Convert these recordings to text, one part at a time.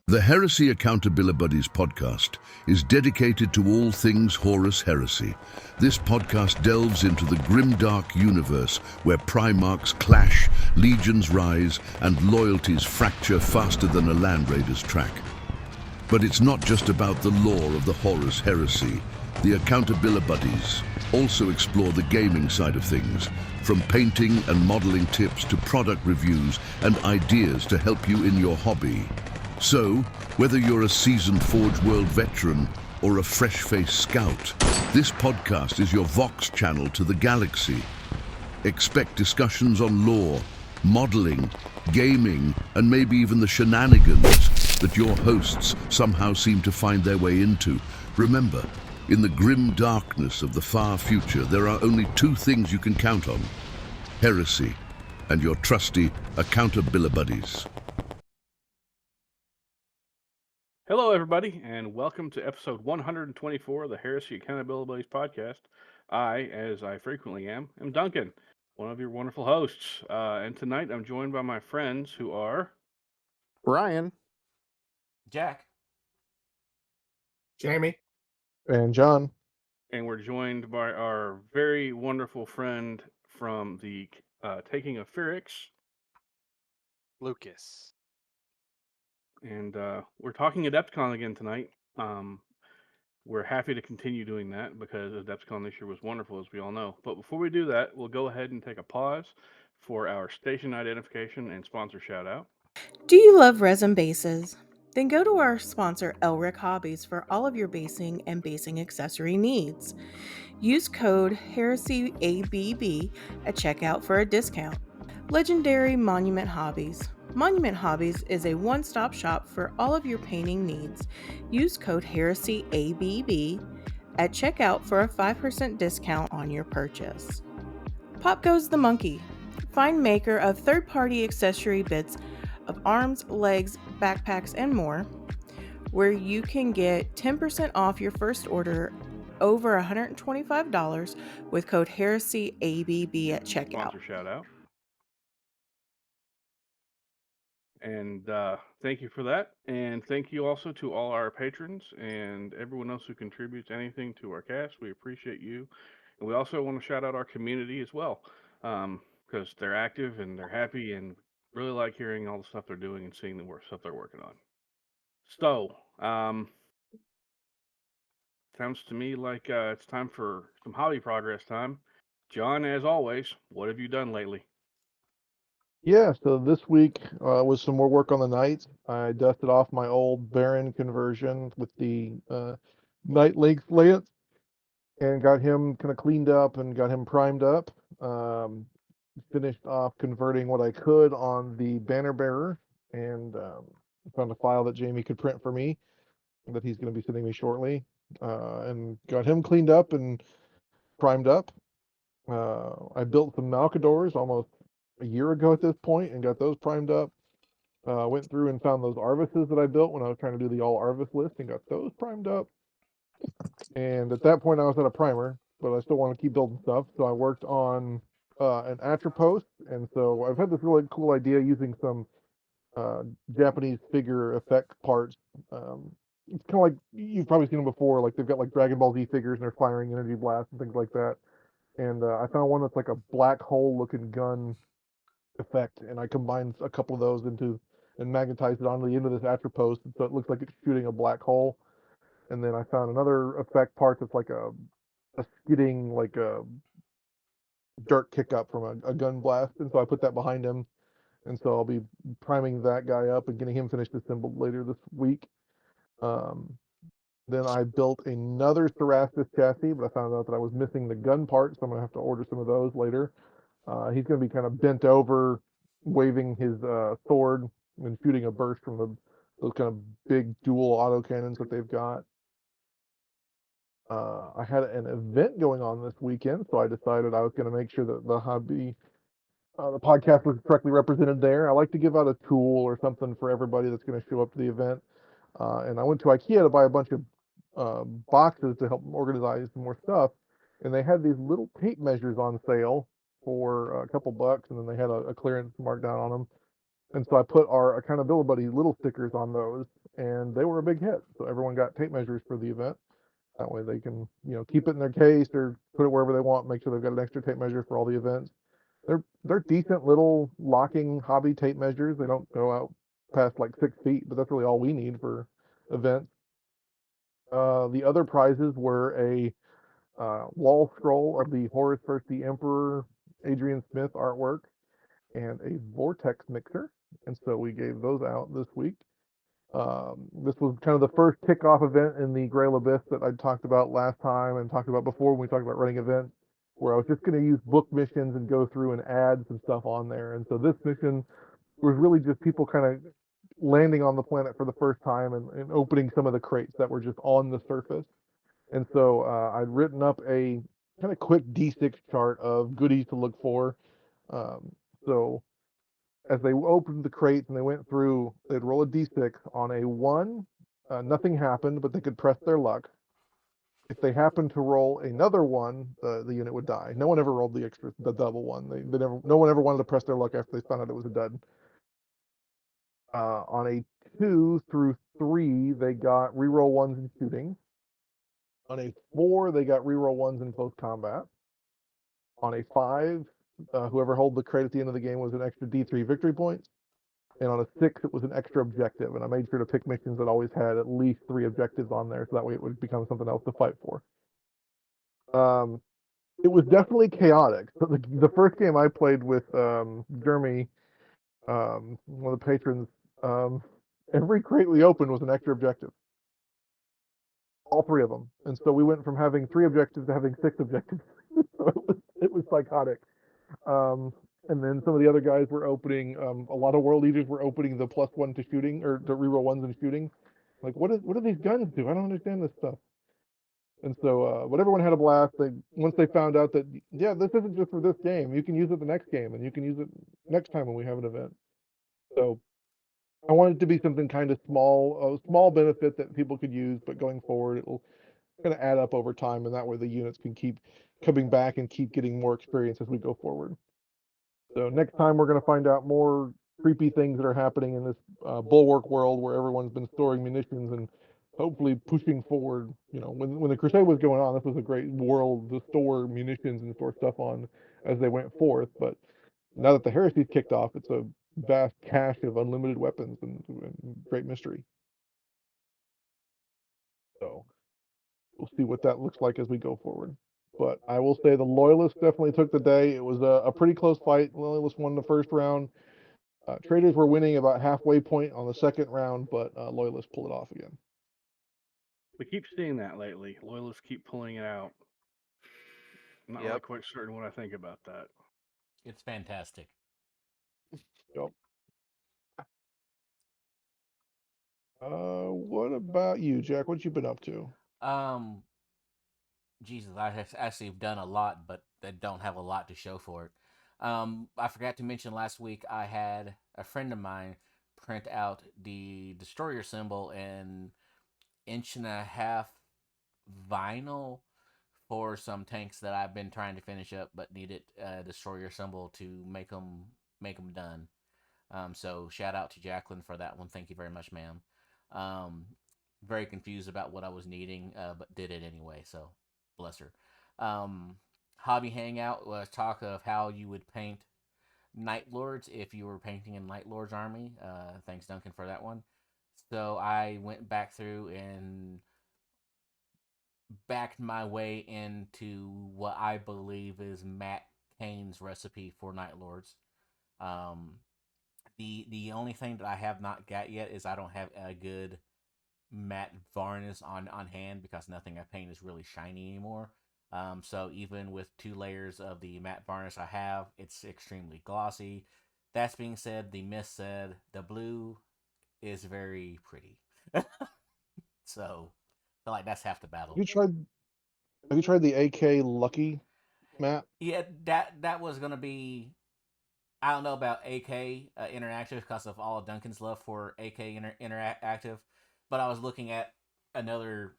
The Heresy Accountabilibuddies Podcast is dedicated to all things Horus Heresy. This podcast delves into the grimdark universe where Primarchs clash, legions rise, and loyalties fracture faster than a Land Raider's track. But it's not just about the lore of the Horus Heresy. The Accountabilibuddies also explore the gaming side of things, from painting and modeling tips to product reviews and ideas to help you in your hobby. So, whether you're a seasoned Forge World veteran or a fresh-faced scout, this podcast is your Vox channel to the galaxy. Expect discussions on lore, modeling, gaming, and maybe even the shenanigans that your hosts somehow seem to find their way into. Remember, in the grim darkness of the far future, there are only two things you can count on: heresy and your trusty Accountabilibuddies. Hello, everybody, and welcome to episode 124 of the Heresy Accountabilibuddies Podcast. I, as I frequently am Duncan, one of your wonderful hosts. And tonight I'm joined by my friends who are... Ryan. Jack. Jamie. And John. And we're joined by our very wonderful friend from the Taking of Phyrix, Lucas. And we're talking Adepticon again tonight. We're happy to continue doing that because Adepticon this year was wonderful, as we all know. But before we do that, we'll go ahead and take a pause for our station identification and sponsor shout out. Do you love resin bases? Then go to our sponsor Elric Hobbies for all of your basing and basing accessory needs. Use code HeresyABB at checkout for a discount. Legendary Monument Hobbies. Monument Hobbies is a one-stop shop for all of your painting needs. Use code HeresyABB at checkout for a 5% discount on your purchase. Pop Goes the Monkey. Find maker of third-party accessory bits of arms, legs, backpacks, and more, where you can get 10% off your first order over $125 with code HeresyABB at checkout. Sponsor shout out. And thank you for that. And thank you also to all our patrons and everyone else who contributes anything to our cast. We appreciate you. And we also want to shout out our community as well, because they're active and they're happy and really like hearing all the stuff they're doing and seeing the stuff they're working on. So, sounds to me like it's time for some hobby progress time. John, as always, what have you done lately? Yeah, so this week was some more work on the knights. I dusted off my old Baron conversion with the Knight Lynx lance and got him kind of cleaned up and got him primed up. Finished off converting what I could on the banner bearer and found a file that Jamie could print for me that he's going to be sending me shortly, and got him cleaned up and primed up. I built some Malcadors almost a year ago at this point and got those primed up. Went through and found those Arvises that I built when I was trying to do the all Arvis list and got those primed up. And at that point I was at a primer, but I still want to keep building stuff. So I worked on an Atropost, and so I've had this really cool idea using some Japanese figure effect parts. It's kind of like, you've probably seen them before, like they've got like Dragon Ball Z figures and they're firing energy blasts and things like that. And I found one that's like a black hole looking gun effect, and I combined a couple of those into and magnetized it onto the end of this Atropost, so it looks like it's shooting a black hole. And then I found another effect part that's like a skidding, like a dirt kick up from a gun blast, and so I put that behind him, and so I'll be priming that guy up and getting him finished assembled later this week. Then I built another Therastus chassis, but I found out that I was missing the gun part, so I'm going to have to order some of those later. He's going to be kind of bent over, waving his sword and shooting a burst from those kind of big dual autocannons that they've got. I had an event going on this weekend, so I decided I was going to make sure that the hobby, the podcast was correctly represented there. I like to give out a tool or something for everybody that's going to show up to the event. And I went to IKEA to buy a bunch of boxes to help organize more stuff, and they had these little tape measures on sale for a couple bucks, and then they had a clearance markdown on them. And so I put our Accountability Buddy little stickers on those, and they were a big hit. So everyone got tape measures for the event. That way they can, keep it in their case or put it wherever they want. Make sure they've got an extra tape measure for all the events. They're decent little locking hobby tape measures. They don't go out past like 6 feet, but that's really all we need for events. The other prizes were a wall scroll of the Horus vs. the Emperor Adrian Smith artwork and a vortex mixer. And so we gave those out this week. This was kind of the first kickoff event in the Grail Abyss that I talked about last time and talked about before when we talked about running events, where I was just going to use book missions and go through and add some stuff on there. And so this mission was really just people kind of landing on the planet for the first time and opening some of the crates that were just on the surface. And so I'd written up a kind of quick D6 chart of goodies to look for. So as they opened the crates and they went through, they'd roll a D6. On a 1, nothing happened, but they could press their luck. If they happened to roll another 1, the unit would die. No one ever rolled the double one. No one ever wanted to press their luck after they found out it was a dud. On a 2 through 3, they got reroll 1s in shooting. On a 4, they got reroll 1s in close combat. On a 5, whoever held the crate at the end of the game was an extra D3 victory points. And on a 6, it was an extra objective. And I made sure to pick missions that always had at least 3 objectives on there, so that way it would become something else to fight for. It was definitely chaotic. So the first game I played with Jeremy, one of the patrons, every crate we opened was an extra objective. All 3 of them. And so we went from having 3 objectives to having 6 objectives. So it was psychotic. And then some of the other guys were opening, a lot of world leaders were opening the +1 to shooting, or the reroll 1s in shooting. Like, what do these guns do? I don't understand this stuff. And so, but everyone had a blast. Once they found out that, yeah, this isn't just for this game. You can use it the next game, and you can use it next time when we have an event. So I want it to be something kind of small, a small benefit that people could use, but going forward, it'll kind of add up over time, and that way the units can keep coming back and keep getting more experience as we go forward. So next time we're going to find out more creepy things that are happening in this bulwark world where everyone's been storing munitions and hopefully pushing forward. When the Crusade was going on, this was a great world to store munitions and store stuff on as they went forth. But now that the Heresy's kicked off, it's a vast cache of unlimited weapons and great mystery. So we'll see what that looks like as we go forward. But I will say the Loyalists definitely took the day. It was a pretty close fight. Loyalists won the first round. Traders were winning about halfway point on the second round, but Loyalists pulled it off again. We keep seeing that lately. Loyalists keep pulling it out. I'm not really quite certain what I think about that. It's fantastic. Yep. What about you, Jack? What you been up to? Jesus, I have actually done a lot, but I don't have a lot to show for it. I forgot to mention last week I had a friend of mine print out the destroyer symbol in 1.5-inch vinyl for some tanks that I've been trying to finish up, but needed a destroyer symbol to make them done. So shout out to Jacqueline for that one. Thank you very much, ma'am. Very confused about what I was needing, but did it anyway. So bless her. Hobby Hangout was talk of how you would paint Night Lords if you were painting in Night Lord's army. Thanks, Duncan, for that one. So I went back through and backed my way into what I believe is Matt Kane's recipe for Night Lords. The only thing that I have not got yet is I don't have a good matte varnish on hand because nothing I paint is really shiny anymore. So even with 2 layers of the matte varnish I have, it's extremely glossy. That being said, the mist said the blue is very pretty. So I feel like that's half the battle. Have you tried the AK Lucky map? Yeah, that was gonna be. I don't know about AK Interactive because of all of Duncan's love for AK Interactive, but I was looking at another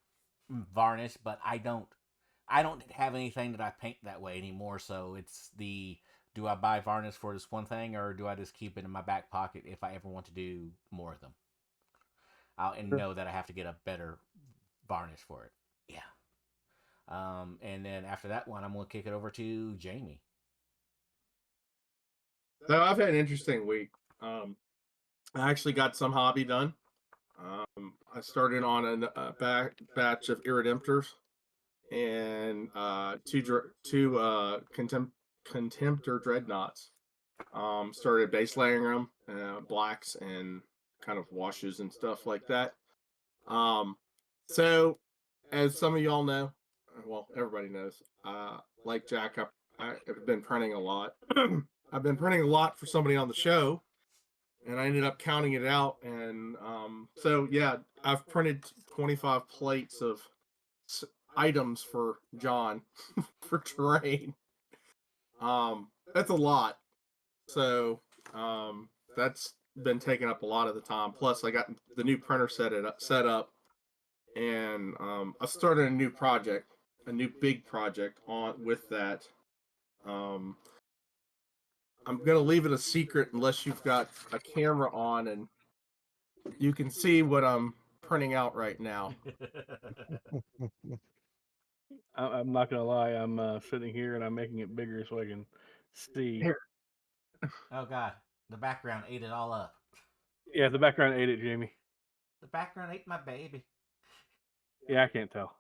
varnish, but I don't have anything that I paint that way anymore. So it's the do I buy varnish for this one thing, or do I just keep it in my back pocket if I ever want to do more of them? And know that I have to get a better varnish for it. Yeah. And then after that one, I'm going to kick it over to Jamie. So I've had an interesting week. I actually got some hobby done. I started on a batch of Irredemptors and two Contemptor Dreadnoughts. Started base layering them, blacks and kind of washes and stuff like that. So as some of y'all know, well, everybody knows, like Jack, I've been printing a lot. I've been printing a lot for somebody on the show, and I ended up counting it out. And so, yeah, I've printed 25 plates of items for John for terrain. That's a lot. So that's been taking up a lot of the time. Plus, I got the new printer set up, and I started a new project, a new big project with that. I'm gonna leave it a secret unless you've got a camera on and you can see what I'm printing out right now. I'm not gonna lie. I'm sitting here and I'm making it bigger so I can see. Here. Oh God, the background ate it all up. Yeah, the background ate it, Jamie. The background ate my baby. Yeah, I can't tell.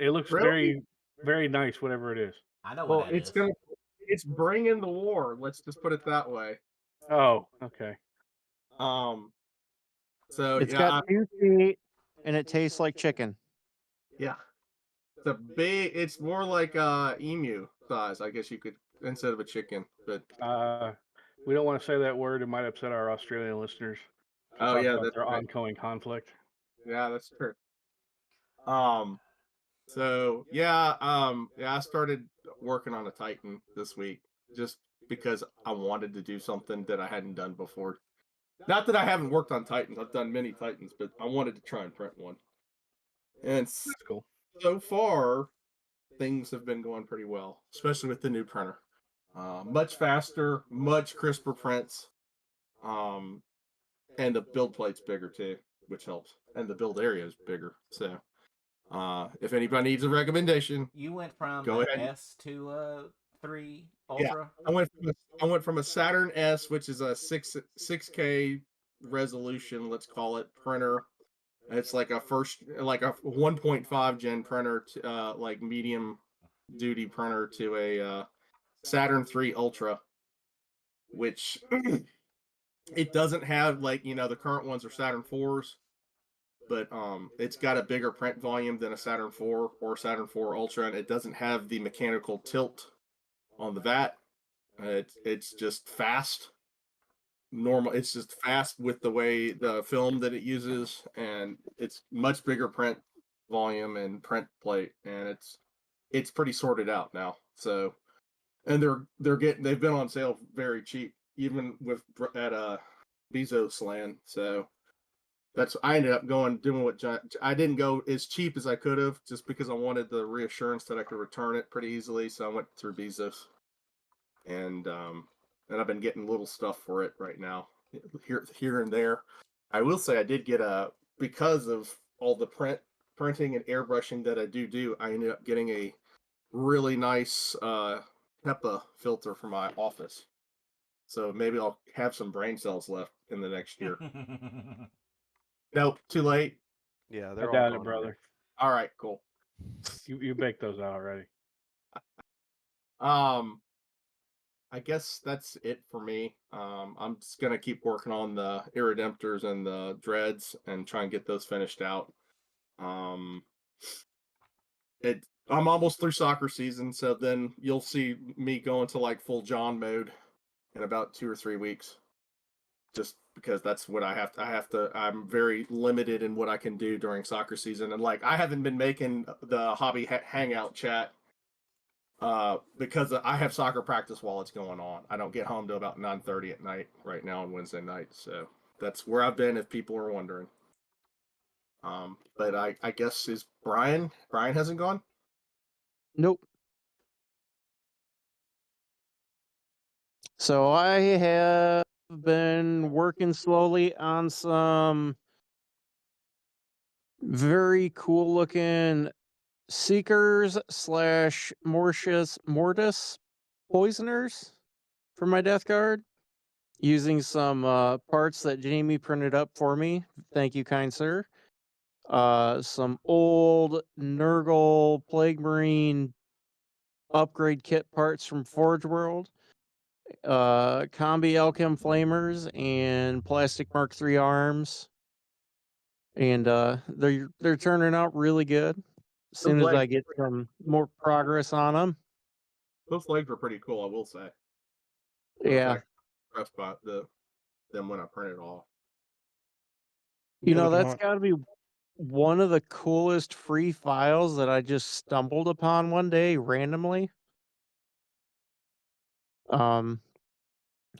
It looks Really? very, very nice, whatever it is. I know Well, what that is. it's bringing the war. Let's just put it that way. Oh, okay. So It's yeah, got 2 feet and it tastes like chicken. yeah. It's more like emu size, I guess you could, instead of a chicken. But We don't want to say that word. It might upset our Australian listeners. oh Talk yeah, about that's their right. ongoing conflict. Yeah, that's true. So yeah, I started working on a Titan this week just because I wanted to do something that I hadn't done before. Not that I haven't worked on Titans, I've done many Titans, but I wanted to try and print one. And That's cool. so far, things have been going pretty well, especially with the new printer. Much faster, much crisper prints, and the build plate's bigger too, which helps, and the build area is bigger. So, if anybody needs a recommendation, You went from go an ahead. S to a 3 Yeah, Ultra. I went from a Saturn S, which is a 6K resolution, let's call it, printer. It's like a 1.5 gen printer, to, like medium duty printer, to a Saturn 3 Ultra, which it doesn't have, like, the current ones are Saturn 4s, but it's got a bigger print volume than a Saturn 4 or Saturn 4 Ultra, and it doesn't have the mechanical tilt on the vat. It's just fast. It's just fast with the way the film that it uses, and it's much bigger print volume and print plate, and it's pretty sorted out now. So, and they've been on sale very cheap, even at Bezos land. So I ended up doing what I didn't go as cheap as I could have, just because I wanted the reassurance that I could return it pretty easily. So I went through Bezos, and I've been getting little stuff for it right now, here and there. I will say I did get because of all the printing and airbrushing that I do, I ended up getting a really nice HEPA filter for my office. So maybe I'll have some brain cells left in the next year. Nope, too late. Yeah, I they're all doubt gone it, in brother. All right, cool. You baked those out already. I guess that's it for me. I'm just gonna keep working on the Irredemptors and the Dreads and try and get those finished out. I'm almost through soccer season, so then you'll see me go into like full John mode in about 2 or 3 weeks. Just because that's what I have to. I'm very limited in what I can do during soccer season, and like I haven't been making the hobby hangout chat because I have soccer practice while it's going on. I don't get home till about 9:30 at night right now on Wednesday night, so that's where I've been, if people are wondering. But I guess is Brian hasn't gone? Nope. So I have been working slowly on some very cool looking Seekers / Mortis Poisoners for my Death Guard, using some parts that Jamie printed up for me. Thank you, kind sir. Some old Nurgle Plague Marine upgrade kit parts from Forge World, Combi Alchem Flamers, and Plastic Mark III arms. And they're turning out really good. As soon as I get some more progress on them. Those legs were pretty cool, I will say. Yeah. Impressed by them when I printed off. You know, looking that's hot. got to be one of the coolest free files that I just stumbled upon one day randomly. But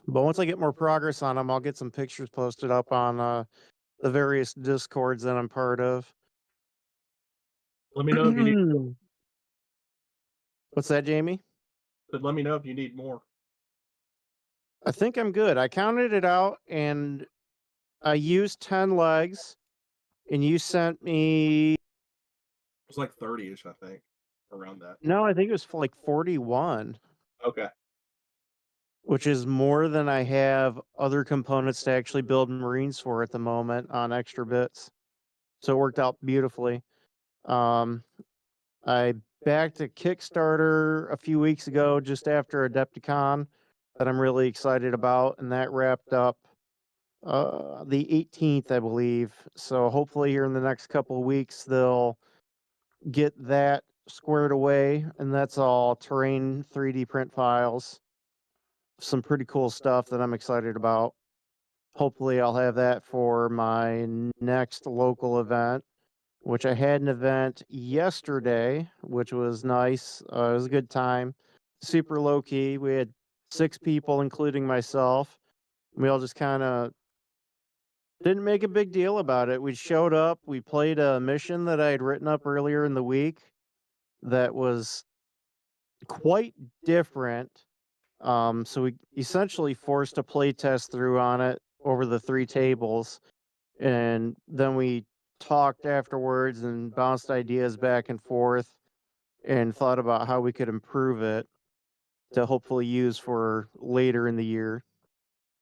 once I get more progress on them, I'll get some pictures posted up on the various Discords that I'm part of. Let me know if you need. What's that, Jamie? But let me know if you need more. I think I'm good. I counted it out, and I used 10 legs, and you sent me. It was like 30-ish, I think, around that. No, I think it was like 41. Okay. Which is more than I have other components to actually build Marines for at the moment on extra bits. So it worked out beautifully. I backed a Kickstarter a few weeks ago, just after Adepticon, that I'm really excited about, and that wrapped up the 18th, I believe. So hopefully here in the next couple of weeks, they'll get that squared away, and that's all terrain 3D print files. Some pretty cool stuff that I'm excited about. Hopefully I'll have that for my next local event, which I had an event yesterday, which was nice. It was a good time. Super low key. We had 6 people, including myself. We all just kind of didn't make a big deal about it. We showed up. We played a mission that I had written up earlier in the week that was quite different. So we essentially forced a play test through on it over the 3 tables, and then we talked afterwards and bounced ideas back and forth and thought about how we could improve it to hopefully use for later in the year.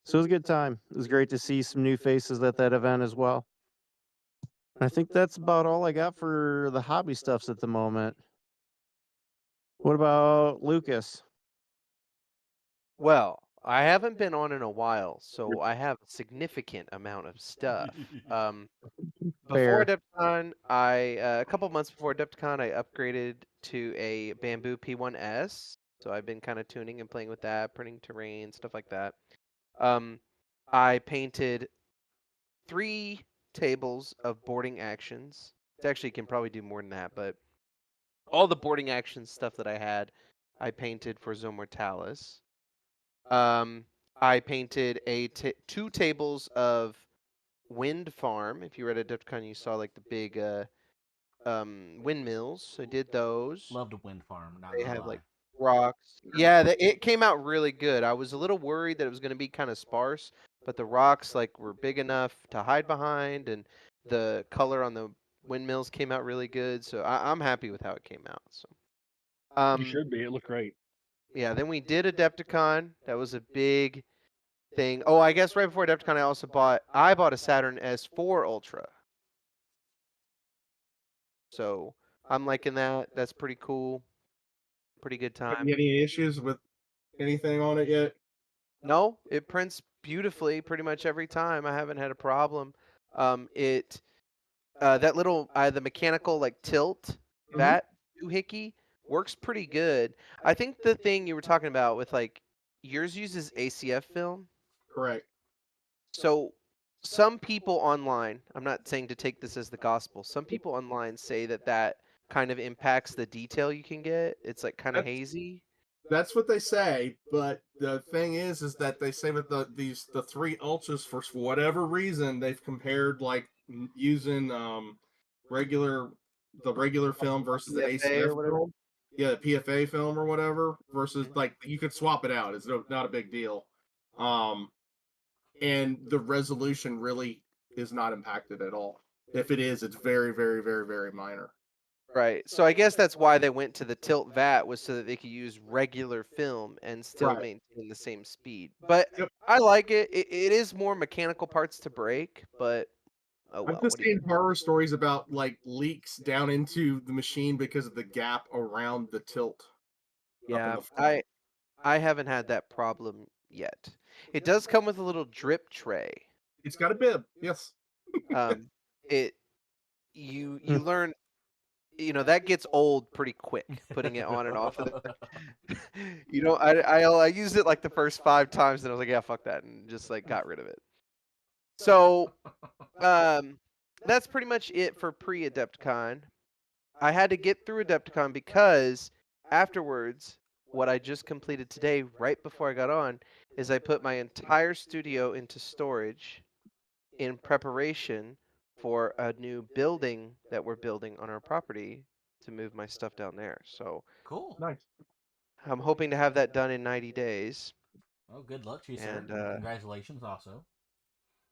So it was a good time. It was great to see some new faces at that event as well. I think that's about all I got for the hobby stuffs at the moment. What about Lucas? Well, I haven't been on in a while, so I have a significant amount of stuff. Before Fair. Adepticon, a couple months before Adepticon, I upgraded to a Bamboo P1S. So I've been kind of tuning and playing with that, printing terrain, stuff like that. I painted 3 tables of boarding actions. It actually can probably do more than that, but all the boarding action stuff that I had, I painted for Zone Mortalis. I painted 2 tables of Wind Farm. If you were at Adepticon, you saw like the big windmills. I did those. Love the wind farm. Not They gonna have lie. like rocks. Yeah, it came out really good. I was a little worried that it was going to be kind of sparse, but the rocks like were big enough to hide behind, and the color on the windmills came out really good. So I'm happy with how it came out. So, You should be. It looked great. yeah. Then we did Adepticon. That was a big thing. Oh, I guess right before Adepticon, I bought a Saturn S4 Ultra. So I'm liking that. That's pretty cool. Pretty good Have time. you had any issues with anything on it yet? No, it prints beautifully pretty much every time. I haven't had a problem. That little the mechanical like tilt that doohickey works pretty good. I think the thing you were talking about with like yours uses ACF film. Correct. So some people online, I'm not saying to take this as the gospel. Some people online say that kind of impacts the detail you can get. It's like kind of hazy. That's what they say, but the thing is that they say with the 3 ultras, for whatever reason, they've compared like using regular film versus the PFA or ACF film. Yeah, the PFA film or whatever versus like you could swap it out. It's not a big deal. And the resolution really is not impacted at all. If it is, it's very, very, very, very minor. Right. So I guess that's why they went to the tilt vat, was so that they could use regular film and still Right. maintain the same speed. But Yep. I like it. It is more mechanical parts to break, but oh I've well. just What do you seen horror stories about like leaks down into the machine because of the gap around the tilt up in Yeah, the front. I haven't had that problem yet. It does come with a little drip tray. It's got a bib, yes. It you learn, that gets old pretty quick, putting it on and off of there. I used it like the first 5 times, and I was like, yeah, fuck that, and just like got rid of it. So that's pretty much it for pre-Adepticon. I had to get through Adepticon because afterwards, what I just completed today, right before I got on, is I put my entire studio into storage in preparation for a new building that we're building on our property to move my stuff down there. So Cool. Nice. I'm hoping to have that done in 90 days. Well, good luck to you, sir. And Congratulations, also.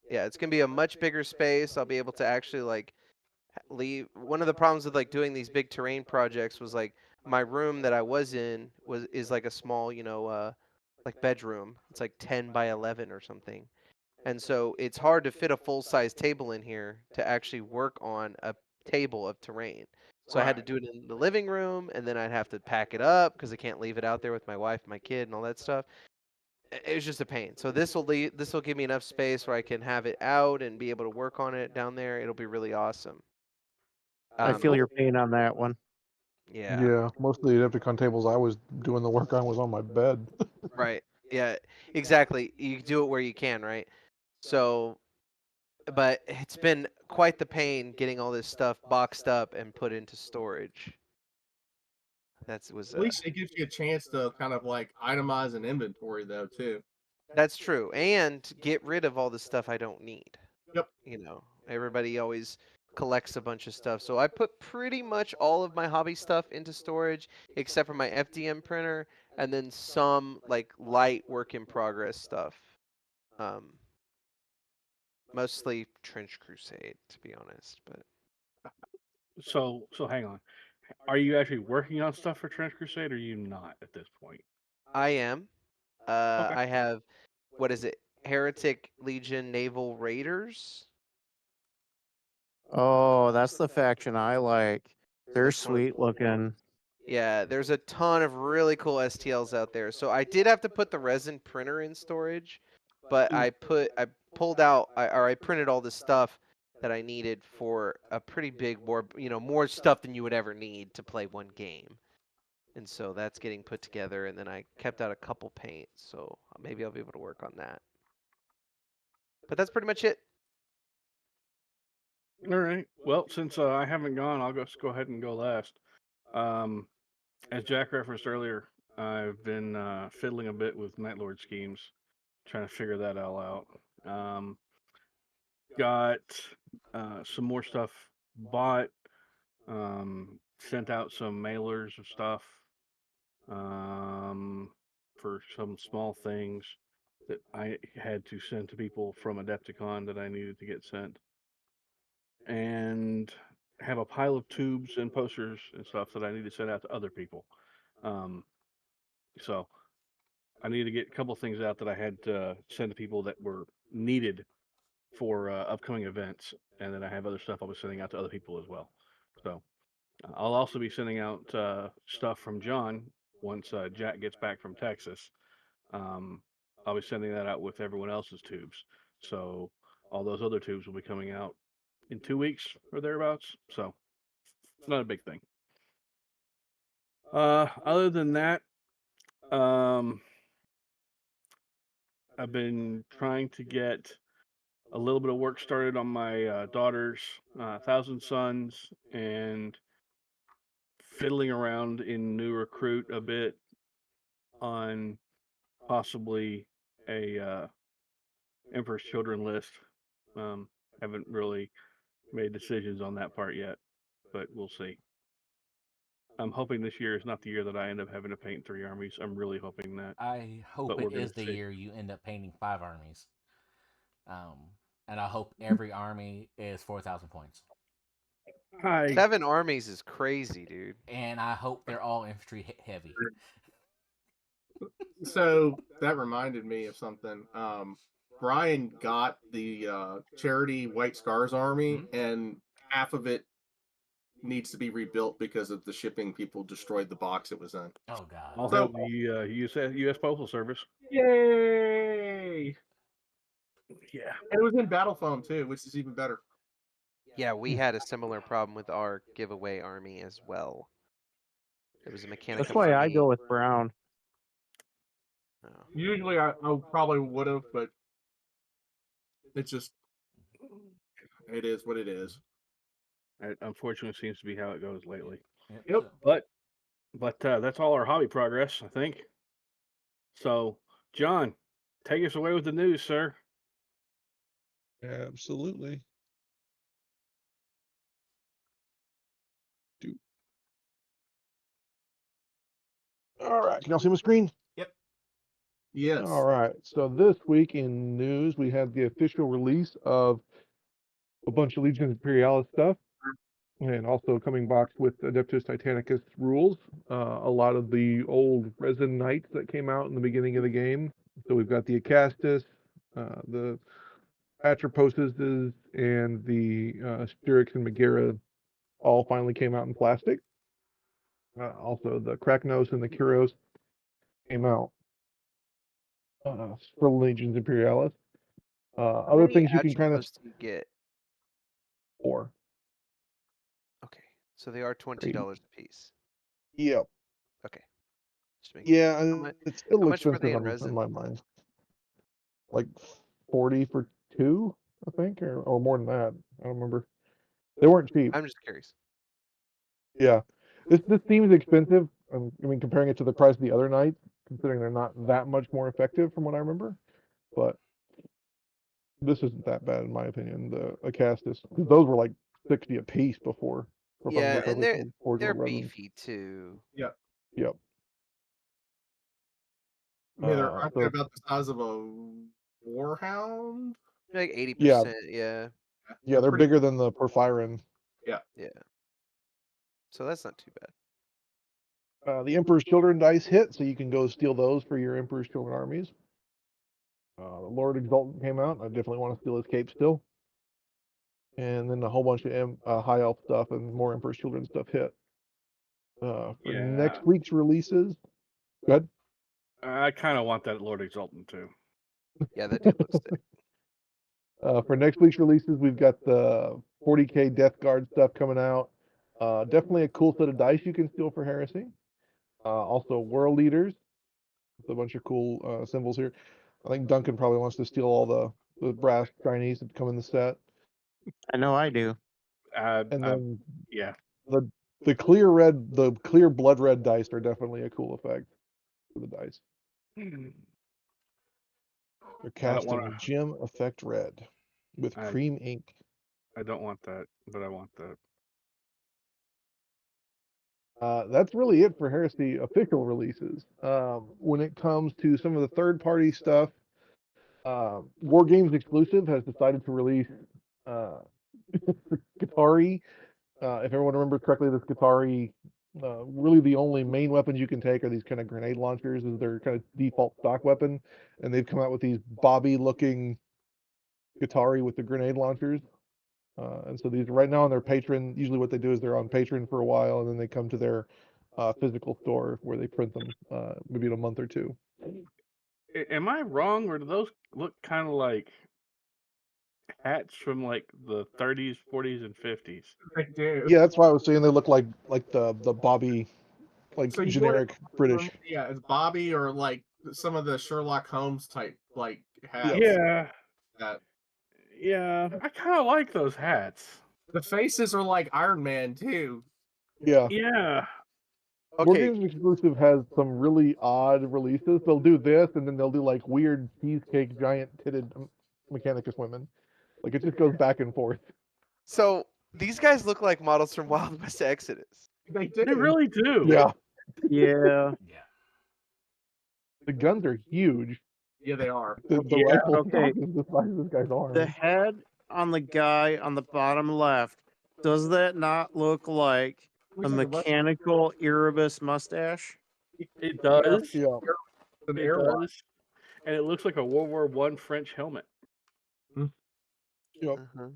yeah, it's gonna be a much bigger space. I'll be able to actually like leave. One of the problems with like doing these big terrain projects was like my room that I was in is like a small, like bedroom. It's like 10 by 11 or something. And so it's hard to fit a full-size table in here to actually work on a table of terrain. So I had to do it in the living room, and then I'd have to pack it up because I can't leave it out there with my wife, my kid, and all that stuff. It was just a pain. So this will give me enough space where I can have it out and be able to work on it down there. It'll be really awesome. I feel your pain on that one. Yeah. Yeah, most of the Adepticon tables I was doing the work on was on my bed. Right. Yeah. Exactly. You do it where you can, right? So, but it's been quite the pain getting all this stuff boxed up and put into storage. At least it gives you a chance to kind of like itemize an inventory though too. That's true, and get rid of all the stuff I don't need. Yep. Everybody always collects a bunch of stuff, so I put pretty much all of my hobby stuff into storage, except for my FDM printer, and then some like light work in progress stuff. Mostly Trench Crusade, to be honest, but So hang on. Are you actually working on stuff for Trench Crusade, or are you not at this point? I am. Okay. I have, what is it? Heretic Legion Naval Raiders. Oh, that's the faction I like. They're sweet looking. Yeah, there's a ton of really cool STLs out there. So I did have to put the resin printer in storage, but I pulled out, I printed all the stuff that I needed for a pretty big more stuff than you would ever need to play one game. And so that's getting put together, and then I kept out a couple paints, so maybe I'll be able to work on that. But that's pretty much it. All right. Well, since I haven't gone, I'll just go ahead and go last. As Jack referenced earlier, I've been fiddling a bit with Night Lord schemes, trying to figure that all out. Got some more stuff bought. Sent out some mailers of stuff for some small things that I had to send to people from Adepticon that I needed to get sent, and have a pile of tubes and posters and stuff that I need to send out to other people. So I need to get a couple things out that I had to send to people that were needed for upcoming events, and then I have other stuff I'll be sending out to other people as well. So I'll also be sending out stuff from John once Jack gets back from Texas. I'll be sending that out with everyone else's tubes. So all those other tubes will be coming out in 2 weeks or thereabouts. So it's not a big thing. Other than that, I've been trying to get a little bit of work started on my daughter's Thousand Suns, and fiddling around in New Recruit a bit on possibly a Emperor's Children list. Haven't really made decisions on that part yet, but we'll see. I'm hoping this year is not the year that I end up having to paint 3 armies. I'm really hoping that. I hope But we're it gonna is the see. year you end up painting 5 armies. And I hope every army is 4,000 points. 7 armies is crazy, dude. And I hope they're all infantry heavy. So that reminded me of something. Brian got the charity White Scars army, and half of it needs to be rebuilt because of the shipping. People destroyed the box it was in. Oh God. I'll So- have the U.S. Postal Service. Yay! Yeah. And it was in battle foam too, which is even better. Yeah, we had a similar problem with our giveaway army as well. It was a Mechanicum That's why I army. go with brown. Oh. Usually I probably would have, but it's just it is what it is. It unfortunately seems to be how it goes lately. Yep. But that's all our hobby progress, I think. So, John, take us away with the news, sir. Absolutely. All right, can y'all see my screen? Yes. All right. So this week in news, we had the official release of a bunch of Legion Imperialis stuff, and also coming boxed with Adeptus Titanicus rules. A lot of the old resin knights that came out in the beginning of the game. So we've got the Acastus, the Atroposes, and the Styrix and Megara all finally came out in plastic. Also, the Kraknos and the Kuros came out for Legions Imperialis. How Other many things you can kind of attributes do you get? 4. Okay, so they are $20 a piece. Yep. Okay. Just making sure. Yeah, much- it's still how much were expensive they in in resin? my mind. Like 40 for 2, I think, or more than that. I don't remember. They weren't cheap. I'm just curious. Yeah, this seems expensive. I mean, comparing it to the price of the other knights, considering they're not that much more effective from what I remember. But this isn't that bad in my opinion. The Acastus, because those were like 60 a piece before. if I Yeah, remember and correctly, for they're resin. beefy too. Yep. I mean, they're So- about the size of a warhound. Like 80%, yeah. Yeah, they're pretty- bigger than the Porphyrin. Yeah. So that's not too bad. The Emperor's Children dice hit, so you can go steal those for your Emperor's Children armies. The Lord Exultant came out. I definitely want to steal his cape still. And then a whole bunch of High Elf stuff and more Emperor's Children stuff hit. For Yeah. next week's releases, go ahead. I kind of want that Lord Exultant too. Yeah, that dude looks sick. For next week's releases, we've got the 40k Death Guard stuff coming out. Definitely a cool set of dice you can steal for Heresy. Also, World Leaders. With a bunch of cool symbols here. I think Duncan probably wants to steal all the brass Chinese that come in the set. I know I do. And then yeah, the clear blood red dice are definitely a cool effect for the dice. They're cast in Gem Effect Red with cream ink. I don't want that, but I want that. That's really it for Heresy official releases. When it comes to some of the third-party stuff, War Games Exclusive has decided to release Qatari. If everyone remembers correctly, this Qatari, really the only main weapons you can take are these kind of grenade launchers as their kind of default stock weapon, and they've come out with these Bobby-looking Qatari with the grenade launchers. And so these right now on their Patreon, usually what they do is they're on Patreon for a while, and then they come to their physical store where they print them maybe in a month or two. Am I wrong, or do those look kind of like hats from like the 30s, 40s, and 50s? They do. Yeah, that's why I was saying they look like the Bobby, like So you generic British. Yeah, it's Bobby or like some of the Sherlock Holmes type like hats. Yeah, That. yeah. I kind of like those hats. The faces are like Iron Man too. Yeah. Yeah. War Okay, Games Exclusive has some really odd releases. They'll do this, and then they'll do like weird cheesecake, giant-titted Mechanicus women. Like it just goes back and forth. so these guys look like models from Wild West Exodus. They do. They really do. Yeah, Yeah. Yeah. the guns are huge. Yeah, they are. The Yeah. rifle Okay. stock is the size of this guy's arm. The head on the guy on the bottom left, does that not look like a Looks like a mechanical Erebus mustache? It does. Yeah. an It airline. does. And it looks like a World War I French helmet. Yep. Uh-huh.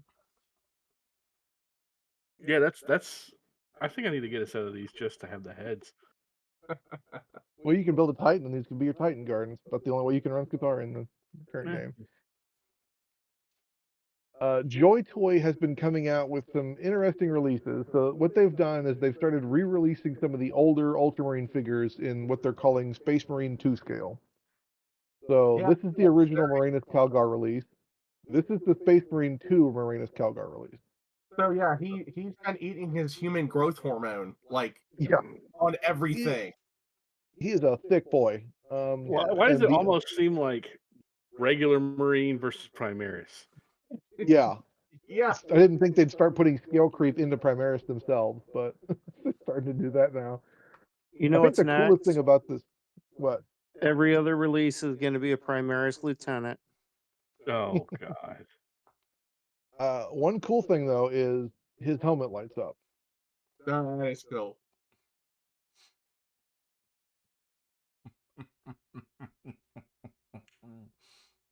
Yeah, that's. I think I need to get a set of these just to have the heads. Well, you can build a Titan, and these can be your Titan Gardens. That's the only way you can run Qatar in the current Yeah. game. Joy Toy has been coming out with some interesting releases. So what they've done is they've started re-releasing some of the older Ultramarine figures in what they're calling Space Marine 2 scale. So Yeah. this is the original Marinus Calgar release. This is the Space Marine 2 Marinus Calgar release. So yeah, he's been eating his human growth hormone like Yeah, on everything. he is a thick boy. Why does and it the- almost seem like regular Marine versus Primaris? Yeah, Yeah. I didn't think they'd start putting scale creep into Primaris themselves, but they're starting to do that now. You I know think what's the coolest next? thing about this, what? Every other release is going to be a Primaris Lieutenant. Oh God. One cool thing though is his helmet lights up. Nice, cool.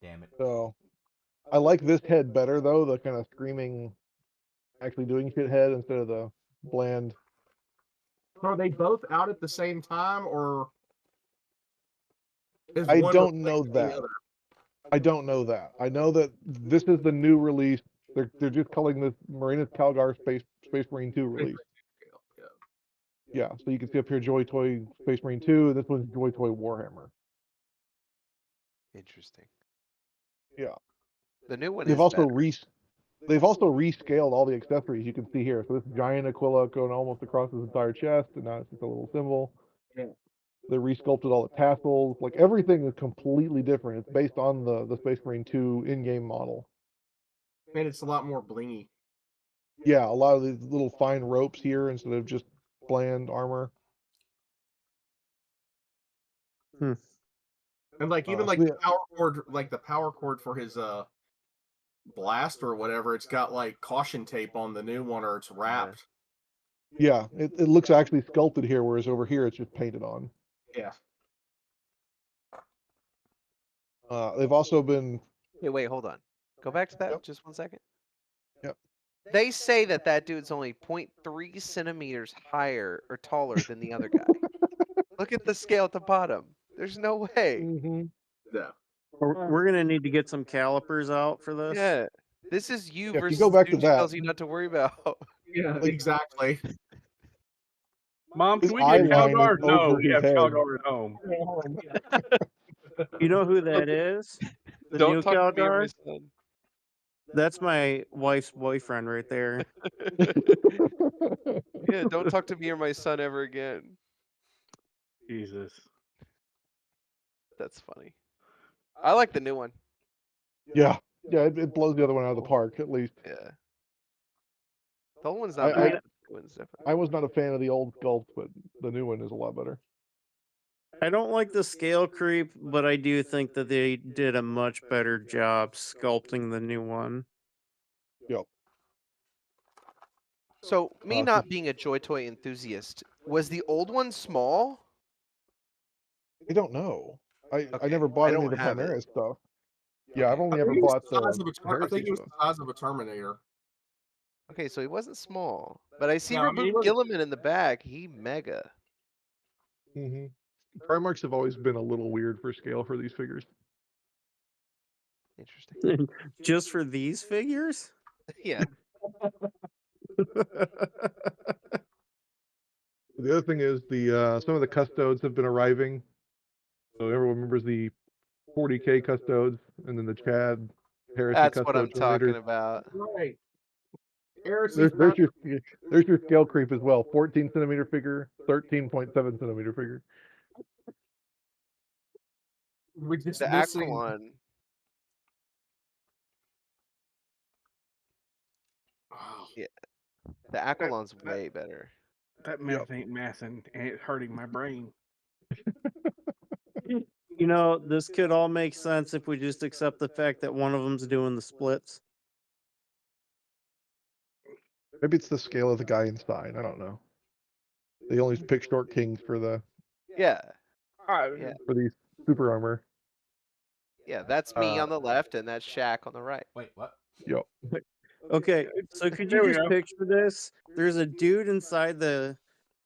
Damn it. So I like this head better though, the kind of screaming, actually doing shit head instead of the bland. So are they both out at the same time, or is I one don't know replacing the that. other? I don't know that. I know that this is the new release. They're just calling this Marinus Calgar Space Marine 2 release. Yeah. Yeah, so you can see up here Joy Toy Space Marine 2, and this one's Joy Toy Warhammer. Interesting. Yeah. The new one They've is also better. they've also rescaled all the accessories you can see here. So this giant Aquila going almost across his entire chest, and now it's just a little symbol. Yeah. They resculpted all the tassels. Like everything is completely different. It's based on the Space Marine 2 in-game model. And it's a lot more blingy. Yeah, a lot of these little fine ropes here instead of just bland armor. And like even So like yeah. the power cord for his blast or whatever, it's got like caution tape on the new one, or it's wrapped. Yeah, it looks actually sculpted here, whereas over here it's just painted on. Yeah. They've also been. Hey, wait, hold on. Go back to that Yep. just 1 second. Yep. They say that dude's only 0.3 centimeters higher or taller than the other guy. Look at the scale at the bottom. There's no way. Mm-hmm. Yeah. We're going to need to get some calipers out for this. Yeah. This is you If you versus go back to dude who that- tells you not to worry about. Yeah, exactly. Mom, His can we eye get line Calgar? is No, over we his have head. Calgar at home. You know who that is? The Don't new talk to me or my Calgar? son. That's my wife's boyfriend right there. Yeah, don't talk to me or my son ever again. Jesus. That's funny. I like the new one. Yeah, it blows the other one out of the park at least. Yeah. The old one's not I- bad. The new one's different. I was not a fan of the old sculpt, but the new one is a lot better. I don't like the scale creep, but I do think that they did a much better job sculpting the new one. Yep. So, me so- not being a Joy Toy enthusiast, was the old one small? I don't know. I Okay, never bought I any of don't the have it. Primaris stuff. Yeah, I've Okay. only I ever think bought it's the size the of a Heresy I think it was stuff. the size of a Terminator. Okay, so he wasn't small. But I see No, I mean, he Reboot wasn't- Gilliman in the back. He mega. Mm-hmm. Primarchs have always been a little weird for scale for these figures. Interesting. Just for these figures? Yeah. The other thing is the some of the custodes have been arriving. So everyone remembers the 40K custodes, and then the Chad Heresy That's what I'm custode talking generators. about. Right. Heresy There's your scale creep as well. 14 centimeter figure, 13.7 centimeter figure. we're just The missing. Aquilon. Oh, The Aquilon's way better. That math ain't mathing, and it's hurting my brain. You know, this could all make sense if we just accept the fact that one of them's doing the splits. Maybe it's the scale of the guy inside. I don't know. They only pick short kings for Yeah. Yeah. for these super armor. Yeah, that's me on the left, and that's Shaq on the right. Wait, what? Yep. Okay, so could There you we just go. picture this? There's a dude inside the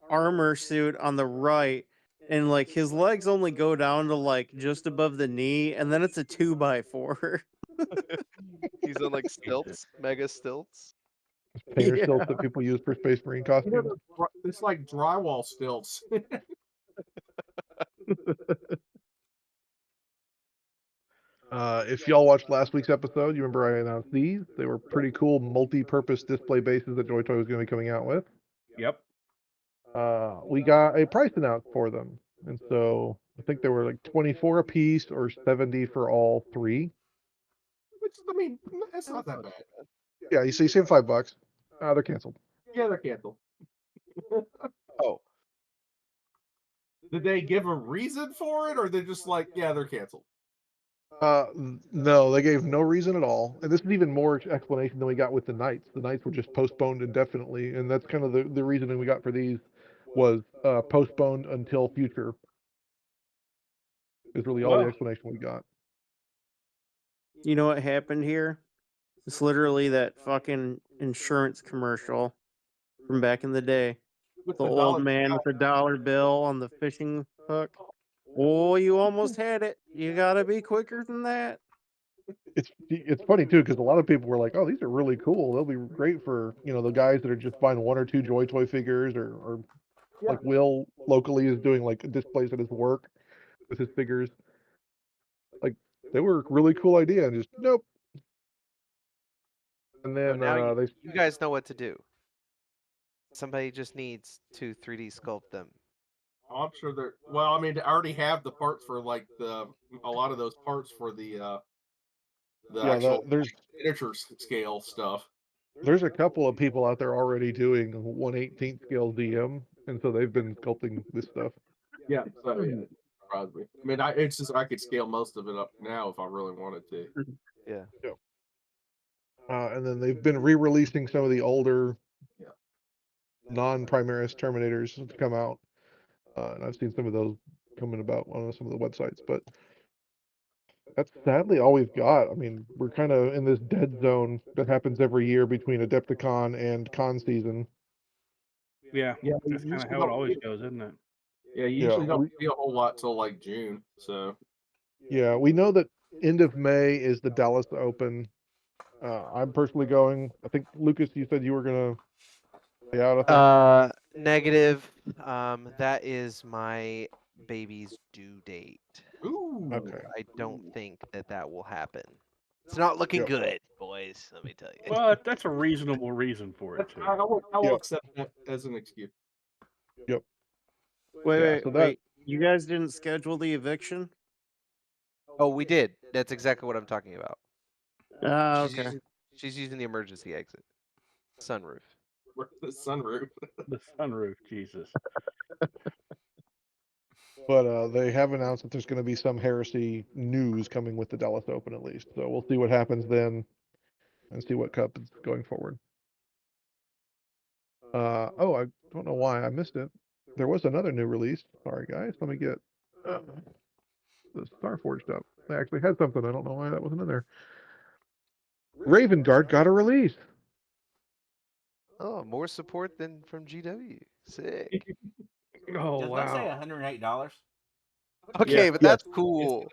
armor suit on the right, and like his legs only go down to like just above the knee, and then it's a 2x4. He's on like stilts, mega stilts. Painter Yeah. stilts that people use for Space Marine costumes. It's like drywall stilts. If y'all watched last week's episode, you remember I announced these. They were pretty cool multi-purpose display bases that Joy Toy was going to be coming out with. Yep. We got a price announced for them, and so I think they were like 24 a piece or 70 for all three. Which, I mean, that's not that bad. Yeah, you see, save $5. They're canceled. Yeah, they're canceled. Oh, Did they give a reason for it, or they're just like, yeah, they're canceled? No, they gave no reason at all, and this is even more explanation than we got with the Knights. The Knights were just postponed indefinitely, and that's kind of the reasoning we got for these was postponed until future. Is really all the Well. explanation we got. You know what happened here? It's literally that fucking insurance commercial from back in the day. With The dollar old man with the dollar bill on the fishing hook. Oh, you almost had it. You gotta be quicker than that. It's funny too because a lot of people were like, "Oh, these are really cool. They'll be great for the guys that are just buying one or two Joy Toy figures, or like Will locally is doing like displays at his work with his figures. Like they were a really cool idea, and just nope. And so then now they you guys know what to do. Somebody just needs to 3D sculpt them. I'm sure they're. Well, I mean, they already have the parts for like a lot of those parts for the actual there's miniature scale stuff. a couple of people out there already doing 1/18 scale DM, and so they've been sculpting this stuff. Yeah, so yeah, surprised me. I mean, it's just I could scale most of it up now if I really wanted to. Yeah. And then they've been re-releasing some of the older Yeah. non-Primaris Terminators to come out, and I've seen some of those coming about on some of the websites, but that's sadly all we've got. I mean, we're kind of in this dead zone that happens every year between Adepticon and con season. Yeah. Yeah, That's kind of how it always goes, isn't it? Yeah, you Yeah, usually don't see a whole lot till like June. So Yeah, we know that end of May is the Dallas Open. I'm personally going. I think Lucas, you said you were gonna stay out. I think. Negative. That is my baby's due date. ooh, Okay. I don't think that will happen. It's not looking Yep. good, boys. Let me tell you. Well, that's a reasonable reason for it, too. I will Yep. accept that as an excuse. Yep. Wait, so wait. You guys didn't schedule the eviction? Oh, we did. That's exactly what I'm talking about. Okay. She's using the emergency exit. Sunroof. The sunroof. The sunroof, Jesus. But they have announced that there's going to be some Heresy news coming with the Dallas Open at least. So we'll see what happens then, and see what cup is going forward. I don't know why I missed it. There was another new release. Sorry guys, let me get the Starforged up. They actually had something. I don't know why that wasn't in there. Raven Guard got a release. Oh, more support than from GW. Sick. Oh, Does that say $108? Okay, Yeah. but Yes. that's cool.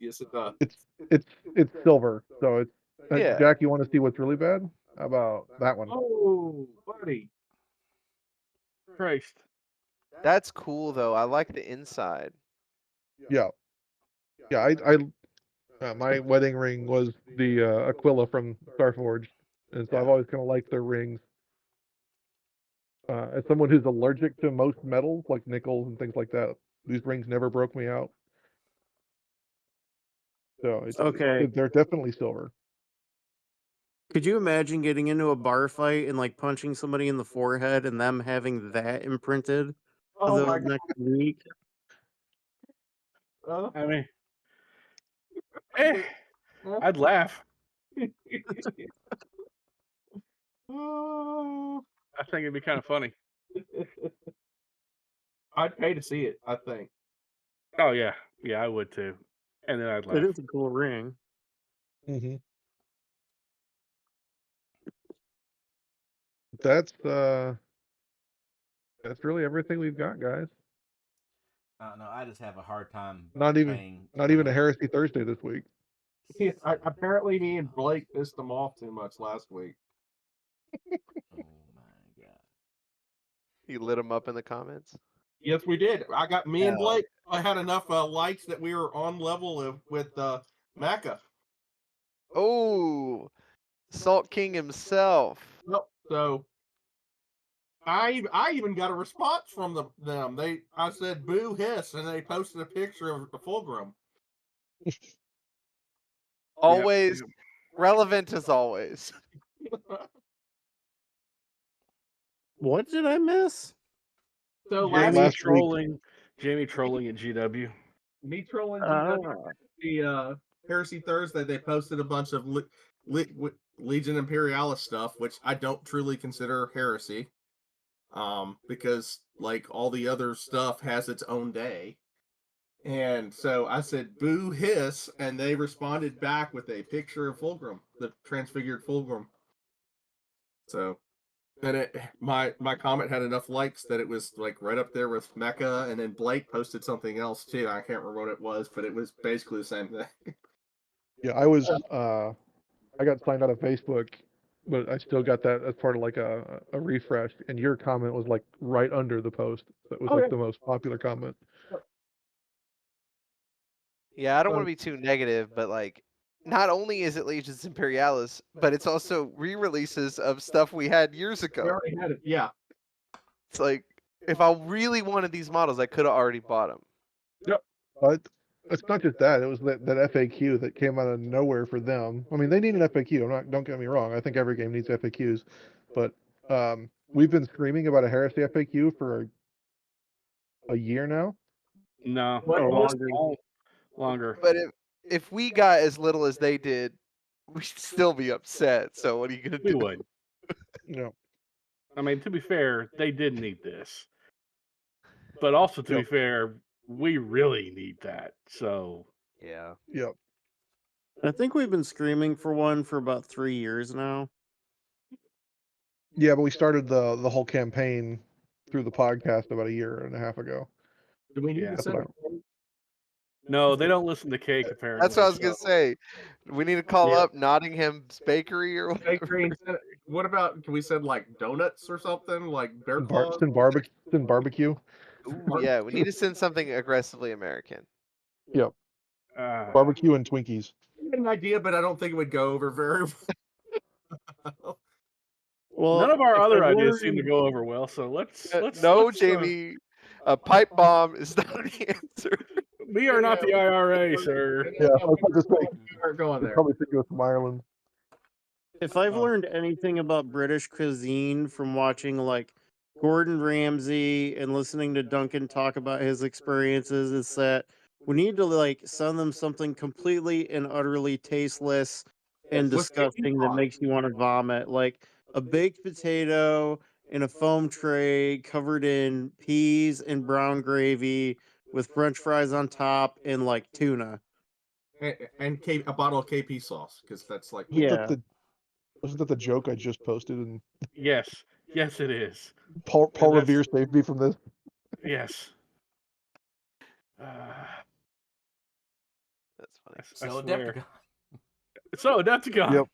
Yes, it does. It's silver, so it's Yeah. Jack, you want to see what's really bad? How about that one? Oh, buddy. Christ. That's cool though. I like the inside. Yeah. My wedding ring was the Aquila from Starforged, and so I've Yeah. always kind of liked their rings. As someone who's allergic to most metals, like nickels and things like that, these rings never broke me out. So Okay. they're definitely silver. Could you imagine getting into a bar fight and like punching somebody in the forehead and them having that imprinted for Oh the my next week? god. I mean, I'd laugh. Oh. I think it'd be kind of funny. I'd pay to see it, I think. Oh yeah, yeah, I would too. And then I'd laugh. It is a cool ring. Mm-hmm. That's really everything we've got, guys. No, I just have a hard time. Not even paying a Heresy Thursday this week. Apparently, me and Blake pissed them off too much last week. Oh my god! You lit them up in the comments. Yes, we did. I got me and Hell. Blake. I had enough likes that we were on level with Macca. Oh, Salt King himself. Nope. So I even got a response from them. I said boo hiss, and they posted a picture of the Fulgrim. Always relevant as always. What did I miss? So Jamie last week- trolling at GW. me trolling Ah. the Heresy Thursday, they posted a bunch of Legion Imperialis stuff, which I don't truly consider heresy, because like all the other stuff has its own day. And so I said boo hiss, and they responded back with a picture of Fulgrim, the transfigured Fulgrim. So then my comment had enough likes that it was like right up there with Mecca, and then Blake posted something else too. I can't remember what it was, but it was basically the same thing. Yeah, I was I got signed out of Facebook, but I still got that as part of like a refresh, and your comment was like right under the post. That was like the most popular comment. Yeah, I don't want to be too negative, but like, not only is it Legions Imperialis, but it's also re-releases of stuff we had years We ago. already had it. Yeah. It's like, if I really wanted these models, I could have already bought them. But it's not just that. It was that FAQ that came out of nowhere for them. I mean, they need an FAQ. Don't get me wrong. I think every game needs FAQs, but we've been screaming about a Heresy FAQ for a year now. No, Or longer. But if we got as little as they did, we'd still be upset. So what are you gonna We do? would. I mean, to be fair, they did need this. But also, to be fair, we really need that. So, Yeah. Yep. I think we've been screaming for one for about 3 years now. Yeah, but we started the whole campaign through the podcast about a year and a half ago. Do we need Yeah. to That's set what up no, they don't listen to Cake, apparently. That's what I was gonna so- say. We need to call Yeah. up Nottingham's Bakery or whatever. bakery? What about, can we send like donuts or something, like bear claws? Send barbecue. Ooh, yeah, we need to send something aggressively American. Yep. Barbecue and Twinkies. I had an idea, but I don't think it would go over very well. Well, None of our if other I've ideas seem to learned- go over well. So let's No, let's, Jamie, a pipe bomb is not the answer. we are not the IRA, sir. Yeah, I was about to say, We aren't going you'd there. probably think it was from Ireland. If I've learned anything about British cuisine from watching like Gordon Ramsay and listening to Duncan talk about his experiences, is that we need to like send them something completely and utterly tasteless and With disgusting that makes you want to vomit, like a baked potato in a foam tray covered in peas and brown gravy with French fries on top and like tuna. And a bottle of KP sauce, because that's like Yeah. Wasn't that the joke I just posted? And Yes, it is. Paul that's- Revere saved me from this. Yes. That's funny. I So swear. Adepticon. So Adepticon. Yep.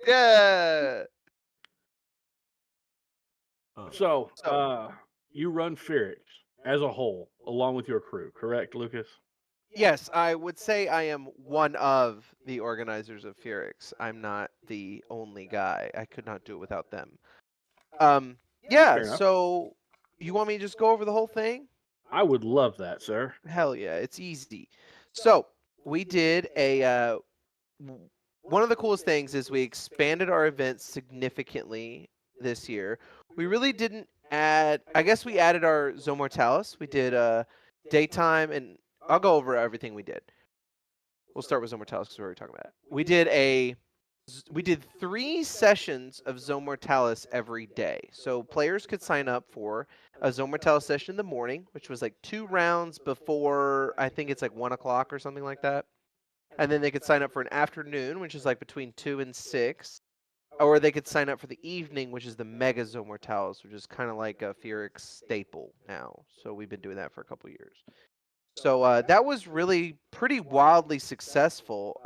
Yeah. So, you run Phyrix as a whole, along with your crew, correct, Lucas? Yes, I would say I am one of the organizers of Phyrix. I'm not the only guy. I could not do it without them. Yeah, Fair enough. so you want me to just go over the whole thing? I would love that, sir. Hell yeah, it's easy. So we did a one of the coolest things is we expanded our events significantly this year. We really didn't add. I guess we added our Zone Mortalis. We did daytime, and I'll go over everything we did. We'll start with Zone Mortalis because we're already talking about it. We did 3 sessions of Zone Mortalis every day. So players could sign up for a Zone Mortalis session in the morning, which was like 2 rounds before, I think it's like 1 o'clock or something like that. And then they could sign up for an afternoon, which is like between 2 and 6. Or they could sign up for the evening, which is the Mega Zone Mortalis, which is kind of like a Phyrix staple now. So we've been doing that for a couple years. So that was really pretty wildly successful.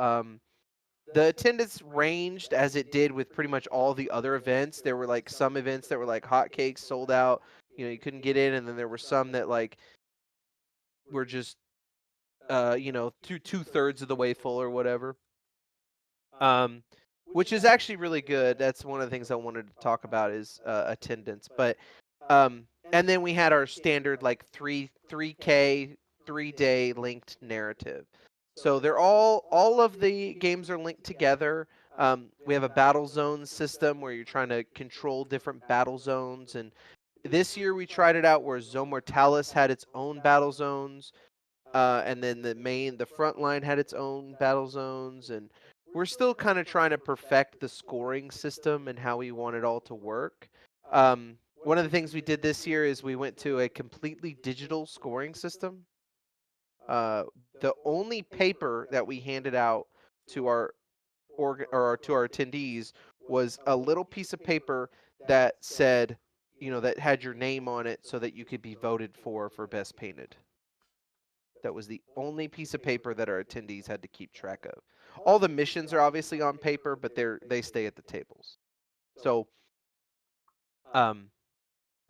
The attendance ranged as it did with pretty much all the other events. There were like some events that were like hotcakes, sold out. You couldn't get in, and then there were some that like were just two-thirds of the way full or whatever. Which is actually really good. That's one of the things I wanted to talk about is attendance. But and then we had our standard like 3K 3-day linked narrative. So they're all of the games are linked together. We have a battle zone system where you're trying to control different battle zones, and this year we tried it out where Zone Mortalis had its own battle zones, and then the front line had its own battle zones, and we're still kind of trying to perfect the scoring system and how we want it all to work. One of the things we did this year is we went to a completely digital scoring system. The only paper that we handed out to our to our attendees was a little piece of paper that said, that had your name on it so that you could be voted for best painted. That was the only piece of paper that our attendees had to keep track of. All the missions are obviously on paper, but they stay at the tables. So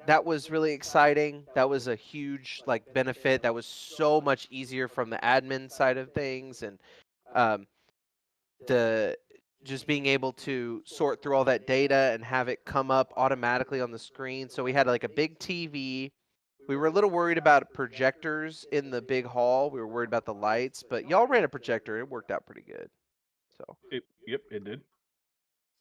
that was really exciting. That was a huge benefit. That was so much easier from the admin side of things, and the just being able to sort through all that data and have it come up automatically on the screen. So we had like a big TV. We were a little worried about projectors in the big hall. We were worried about the lights, but y'all ran a projector. It worked out pretty good. So Yep, it did.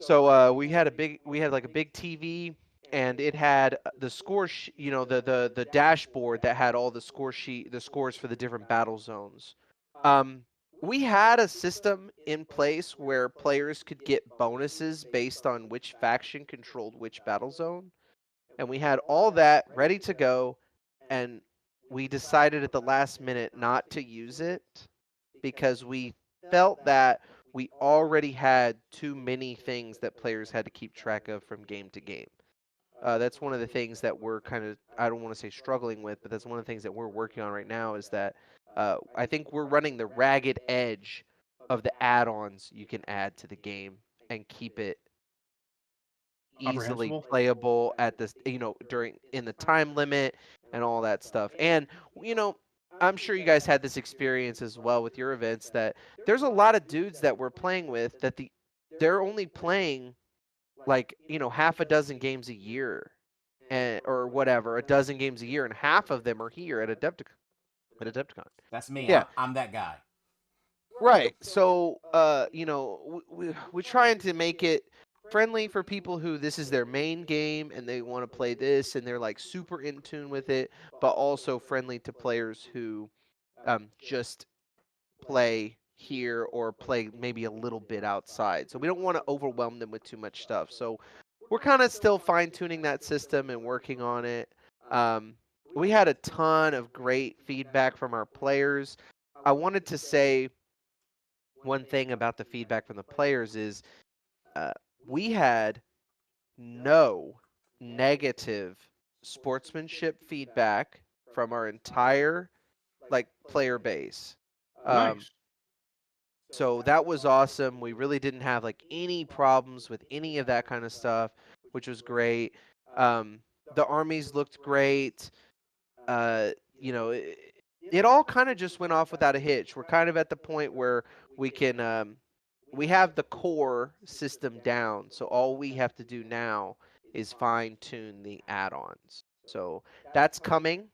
So we had like a big TV, and it had the score the dashboard that had all the scores for the different battle zones. We had a system in place where players could get bonuses based on which faction controlled which battle zone, and we had all that ready to go, and we decided at the last minute not to use it because we felt that we already had too many things that players had to keep track of from game to game. That's one of the things that we're kind of, I don't want to say struggling with, but that's one of the things that we're working on right now is that I think we're running the ragged edge of the add-ons you can add to the game and keep it easily playable at this, in the time limit and all that stuff. And, I'm sure you guys had this experience as well with your events that there's a lot of dudes that we're playing with that they're only playing half a dozen games a year or whatever, a dozen games a year, and half of them are here at Adepticon. That's me. Yeah. I'm that guy. Right. So, we're trying to make it friendly for people who this is their main game and they want to play this and they're super in tune with it, but also friendly to players who just play here or play maybe a little bit outside. So we don't want to overwhelm them with too much stuff. So we're kind of still fine-tuning that system and working on it. We had a ton of great feedback from our players. I wanted to say one thing about the feedback from the players is we had no negative sportsmanship feedback from our entire player base. Nice. So that was awesome. We really didn't have any problems with any of that kind of stuff, which was great. The armies looked great. It all kind of just went off without a hitch. We're kind of at the point where we can we have the core system down. So all we have to do now is fine tune the add-ons. So that's coming.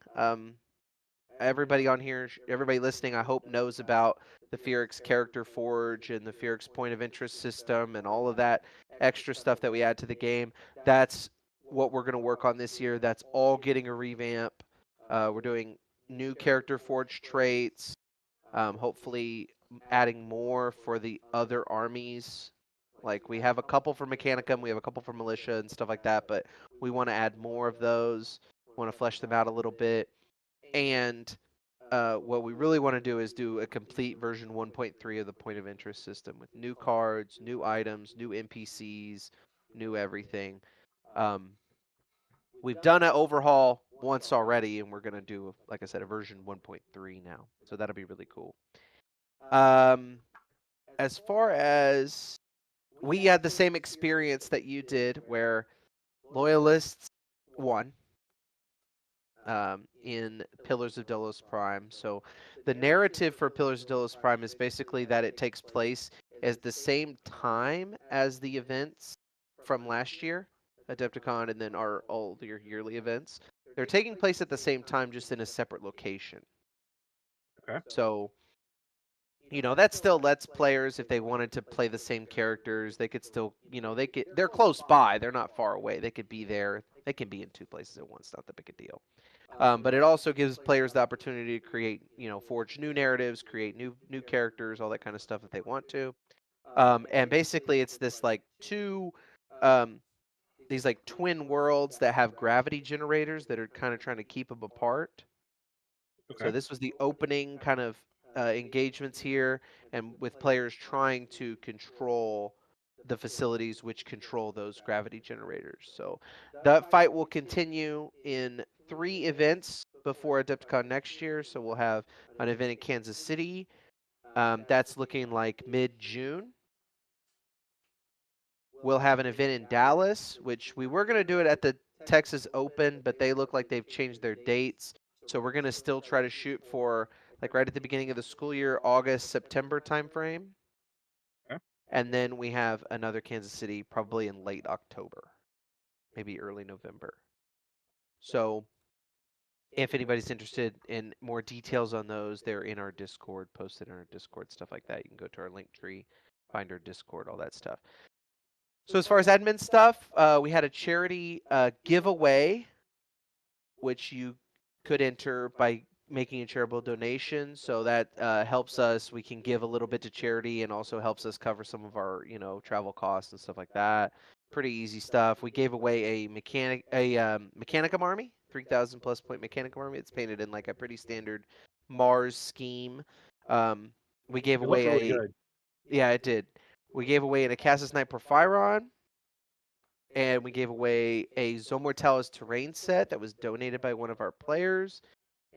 Everybody on here, everybody listening, I hope knows about the Phyrix character forge and the Phyrix point of interest system and all of that extra stuff that we add to the game. That's what we're going to work on this year. That's all getting a revamp. We're doing new character forge traits, hopefully adding more for the other armies. Like we have a couple for Mechanicum, we have a couple for Militia and stuff like that, but we want to add more of those. Want to flesh them out a little bit. And what we really want to do is do a complete version 1.3 of the point of interest system with new cards, new items, new NPCs, new everything. We've done an overhaul once already, and we're going to do, like I said, a version 1.3 now. So that'll be really cool. As far as we had the same experience that you did where Loyalists won in Pillars of Delos Prime. So the narrative for Pillars of Delos Prime is basically that it takes place at the same time as the events from last year, Adepticon, and then all your yearly events. They're taking place at the same time, just in a separate location. Okay. So, that still lets players, if they wanted to play the same characters, they could still, they're close by. They're not far away. They could be there. They can be in two places at once. Not that big a deal. But it also gives players the opportunity to create, forge new narratives, create new characters, all that kind of stuff if they want to. And basically, it's this like these like twin worlds that have gravity generators that are kind of trying to keep them apart. Okay. So this was the opening kind of engagements here, and with players trying to control the facilities which control those gravity generators. So that fight will continue in 3 events before Adepticon next year. So we'll have an event in Kansas City. That's looking like mid-June. We'll have an event in Dallas, which we were going to do it at the Texas Open, but they look like they've changed their dates. So we're going to still try to shoot for like right at the beginning of the school year, August, September timeframe. Okay. And then we have another Kansas City probably in late October, maybe early November. So if anybody's interested in more details on those, they're in our Discord, posted in our Discord, stuff like that. You can go to our link tree, find our Discord, all that stuff. So as far as admin stuff, we had a charity giveaway, which you could enter by making a charitable donation. So that helps us. We can give a little bit to charity and also helps us cover some of our, travel costs and stuff like that. Pretty easy stuff. We gave away a Mechanicum army, 3,000 plus point Mechanicum army. It's painted in like a pretty standard Mars scheme. We gave It away looked really good. Yeah, it did. We gave away an Acasus Knight Porphyron, and we gave away a Zomortalis terrain set that was donated by one of our players,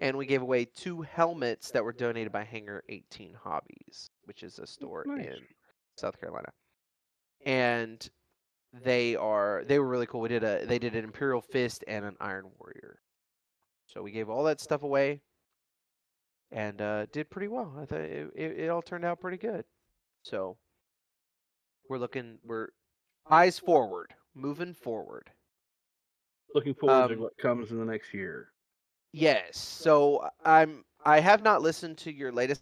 and we gave away 2 helmets that were donated by Hangar 18 Hobbies, which is a store in South Carolina. And they were really cool. They did an Imperial Fist and an Iron Warrior. So we gave all that stuff away, and did pretty well. I thought it all turned out pretty good. So we're eyes forward, moving forward. Looking forward to what comes in the next year. Yes. So I have not listened to your latest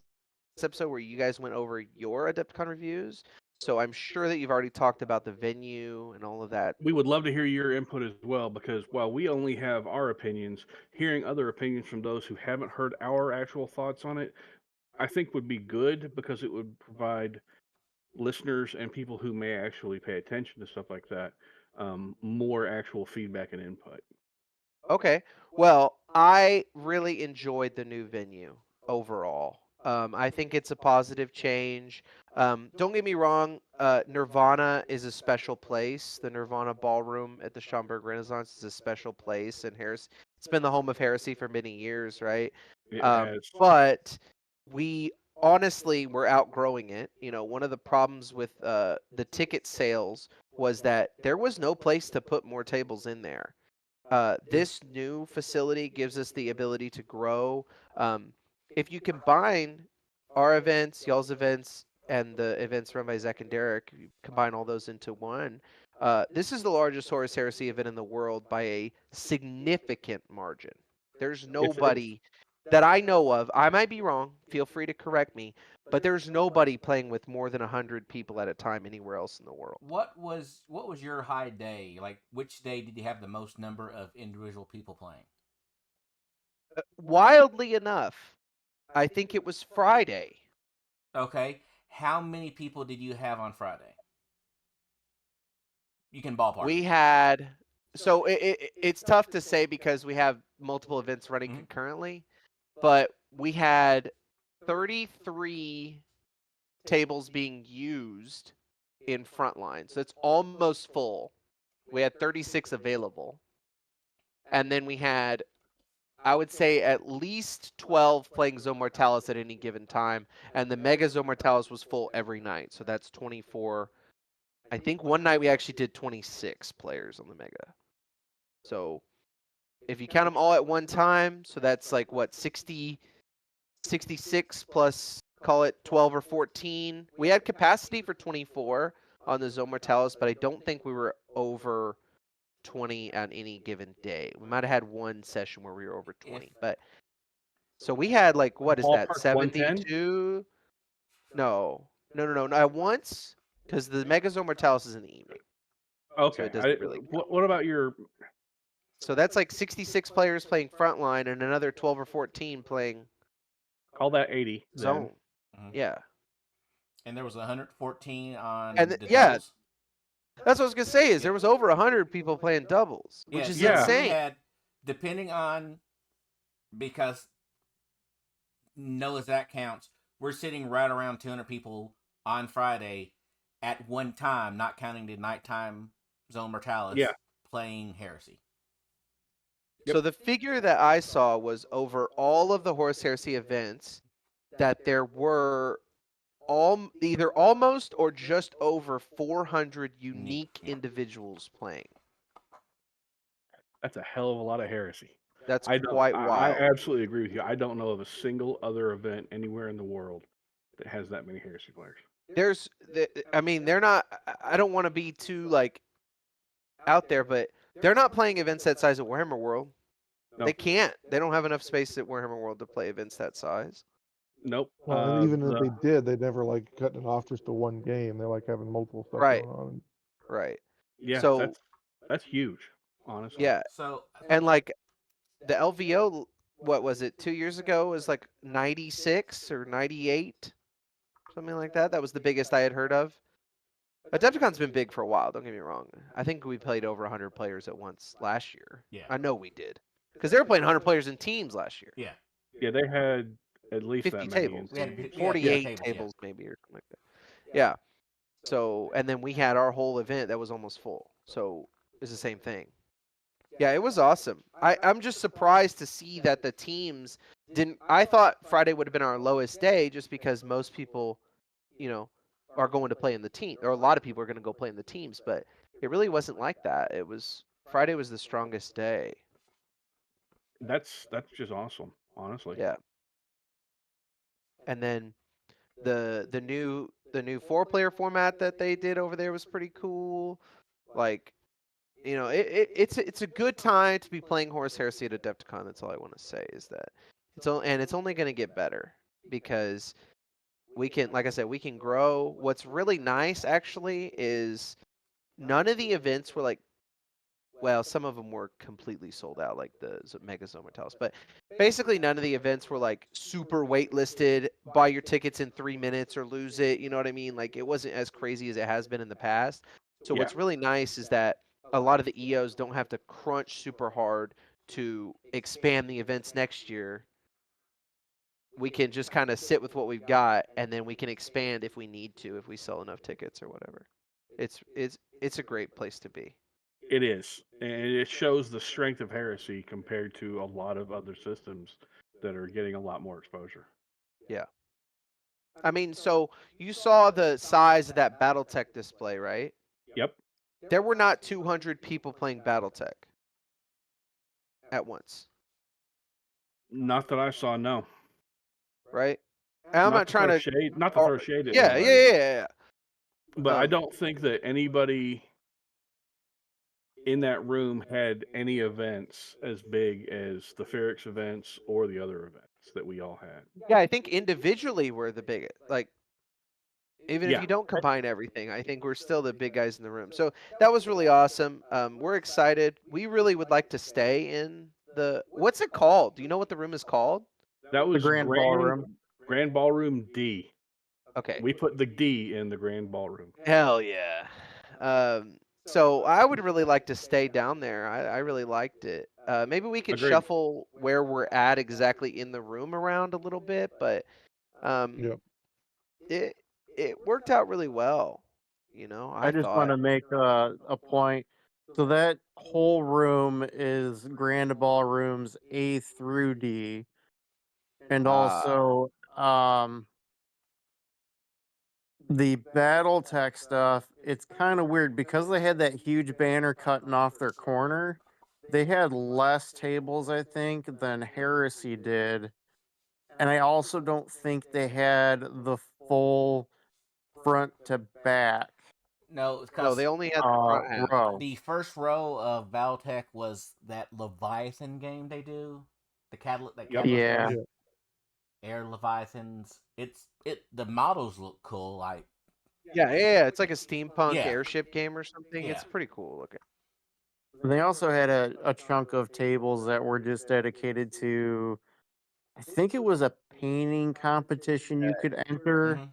episode where you guys went over your Adepticon reviews. So I'm sure that you've already talked about the venue and all of that. We would love to hear your input as well, because while we only have our opinions, hearing other opinions from those who haven't heard our actual thoughts on it, I think would be good, because it would provide listeners and people who may actually pay attention to stuff like that more actual feedback and input. Okay. Well, I really enjoyed the new venue overall. I think it's a positive change. Don't get me wrong, Nirvana is a special place. The Nirvana Ballroom at the Schaumburg Renaissance is a special place, and it's been the home of Heresy for many years, right? It has. But we honestly were outgrowing it. One of the problems with the ticket sales was that there was no place to put more tables in there. This new facility gives us the ability to grow. If you combine our events, y'all's events, and the events run by Zach and Derek, you combine all those into one. This is the largest Horus Heresy event in the world by a significant margin. There's nobody that I know of. I might be wrong. Feel free to correct me. But there's nobody playing with more than 100 people at a time anywhere else in the world. What was your high day? Like, which day did you have the most number of individual people playing? Wildly enough, I think it was Friday. Okay. How many people did you have on Friday? You can ballpark. We had, so it's tough to say because we have multiple events running concurrently, but we had 33 tables being used in Frontline. So it's almost full. We had 36 available. And then we had, I would say, at least 12 playing Zone Mortalis at any given time. And the Mega Zone Mortalis was full every night. So that's 24. I think one night we actually did 26 players on the Mega. So if you count them all at one time, so that's like what, 66 plus, call it 12 or 14. We had capacity for 24 on the Zone Mortalis, but I don't think we were over 20 on any given day. We might have had one session where we were over 20, but so we had like, what is that, Ballpark 72? No. Once, because the Mega Zone Mortalis is in the evening. Okay. So it doesn't really count. What about your? So that's like 66 players playing Frontline and another 12 or 14 playing Call that 80. then. Zone. Yeah. And there was 114 on And the yeah, doubles. that's what I was gonna say. Is there was over 100 people playing doubles, which is so insane. We had, depending on, because no exact counts, we're sitting right around 200 people on Friday at one time, not counting the nighttime Zone Mortalis, playing Heresy. So the figure that I saw was over all of the Horus Heresy events that there were either almost or just over 400 unique individuals playing. That's a hell of a lot of heresy. That's I quite wild. I absolutely agree with you. I don't know of a single other event anywhere in the world that has that many heresy players. They're not, I don't want to be too like out there, but they're not playing events that size at Warhammer World. No. They can't. They don't have enough space at Warhammer World to play events that size. Nope. Well, and even if they did, they'd never like cutting it off just to one game. They're like having multiple stuff going on. Right. Yeah, so that's huge, honestly. Yeah. So And like the LVO, what was it, 2 years ago, was like 96 or 98, something like that. That was the biggest I had heard of. Adepticon's been big for a while, don't get me wrong. I think we played over 100 players at once last year. Yeah. I know we did. Because they were playing 100 players in teams last year. Yeah. Yeah, they had at least 50 that many. tables. We had 48 tables maybe, or something like that. Yeah. So, and then we had our whole event that was almost full. So it's the same thing. Yeah, it was awesome. I'm just surprised to see that the teams didn't. I thought Friday would have been our lowest day just because most people, are going to play in the team, or a lot of people are going to go play in the teams, but it really wasn't like that. Friday was the strongest day. That's just awesome, honestly. Yeah. And then the new 4-player format that they did over there was pretty cool. Like, it's a good time to be playing Horus Heresy at Adepticon. That's all I want to say is that it's only going to get better because we can, like I said, we can grow. What's really nice actually is none of the events were like, well, some of them were completely sold out, like the Mega Zone Mortalis, but basically none of the events were like super waitlisted, buy your tickets in 3 minutes or lose it. You know what I mean? Like it wasn't as crazy as it has been in the past. So what's really nice is that a lot of the EOs don't have to crunch super hard to expand the events next year. We can just kind of sit with what we've got, and then we can expand if we need to, if we sell enough tickets or whatever. It's a great place to be. It is, and it shows the strength of Heresy compared to a lot of other systems that are getting a lot more exposure. Yeah. I mean, so you saw the size of that BattleTech display, right? Yep. There were not 200 people playing BattleTech at once. Not that I saw, no. Right? And I'm not trying to shade, not to throw shade at yeah, anybody, yeah. But I don't think that anybody in that room had any events as big as the Phyrix events or the other events. slots that we all had. Yeah, I think individually we're the biggest. Like, even if Yeah. you don't combine everything, I think we're still the big guys in the room. So that was really awesome. We're excited. We really would like to stay in the. What's it called? Do you know what the room is called? That was Grand Ballroom. Grand Ballroom D. Okay. We put the D in the Grand Ballroom. Hell yeah. So I would really like to stay down there. I really liked it. Maybe we could Agreed. shuffle where we're at exactly in the room around a little bit, but Yep. it worked out really well. You know, I just want to make a point. So that whole room is Grand Ballrooms A through D, and also the BattleTech stuff. It's kind of weird because they had that huge banner cutting off their corner. They had less tables, I think, than Heresy did, and I also don't think they had the full front to back No, it's no, because they only had the front half. row. the first row of Valtech was that Leviathan game they do. The Catalyst, that Yep. Catalyst Yeah. game. Air Leviathans. The models look cool. Like Yeah. It's like a steampunk Yeah. airship game or something. Yeah. It's pretty cool looking. They also had a chunk of tables that were just dedicated to, I think it was a painting competition you could enter. Mhm.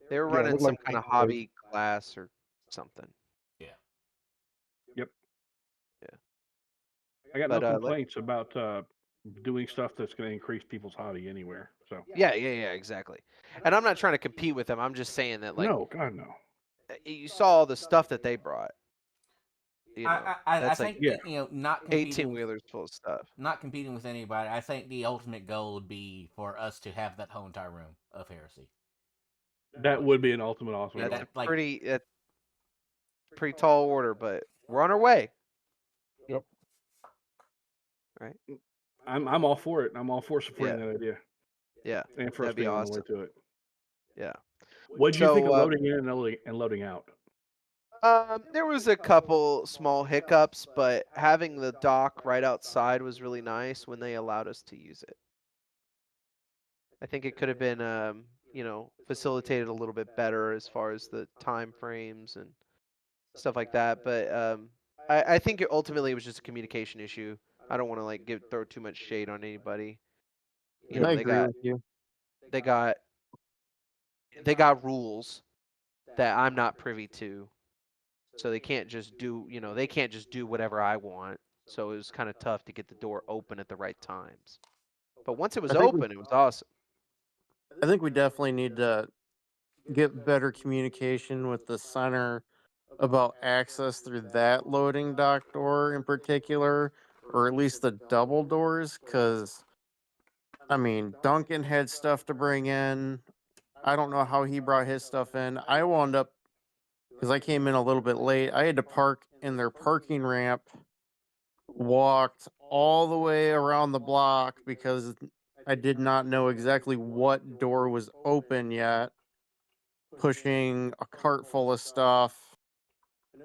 They were Yeah, it running looked some like kind of paint parade. hobby class or something. Yeah. Yep. Yeah. I got But, no like- complaints about doing stuff that's going to increase people's hobby anywhere. So Yeah, exactly. And I'm not trying to compete with them. I'm just saying that, like, no, God no. you saw all the stuff that they brought. You know, I that's like think not competing 18 wheelers full of stuff. not competing with anybody. I think the ultimate goal would be for us to have that whole entire room of Heresy. That would be an ultimate awesome. Yeah, goal. that, like, Pretty tall order, but we're on our way. Yep. Right. I'm all for it. I'm all for supporting that idea. Yeah. And for us That'd be being on the awesome. way to it. Yeah. What did you think of So, loading in and loading out? There was a couple small hiccups, but having the dock right outside was really nice when they allowed us to use it. I think it could have been, facilitated a little bit better as far as the time frames and stuff like that. But I think ultimately it was just a communication issue. I don't want to throw too much shade on anybody. You know, I they agree got with you. they got rules that I'm not privy to. So they can't just do whatever I want. So it was kind of tough to get the door open at the right times. But once it was I think open, it was awesome. I think we definitely need to get better communication with the center about access through that loading dock door in particular, or at least the double doors, because, I mean, Duncan had stuff to bring in. I don't know how he brought his stuff in. I wound up, because I came in a little bit late, I had to park in their parking ramp, walked all the way around the block because I did not know exactly what door was open yet, pushing a cart full of stuff,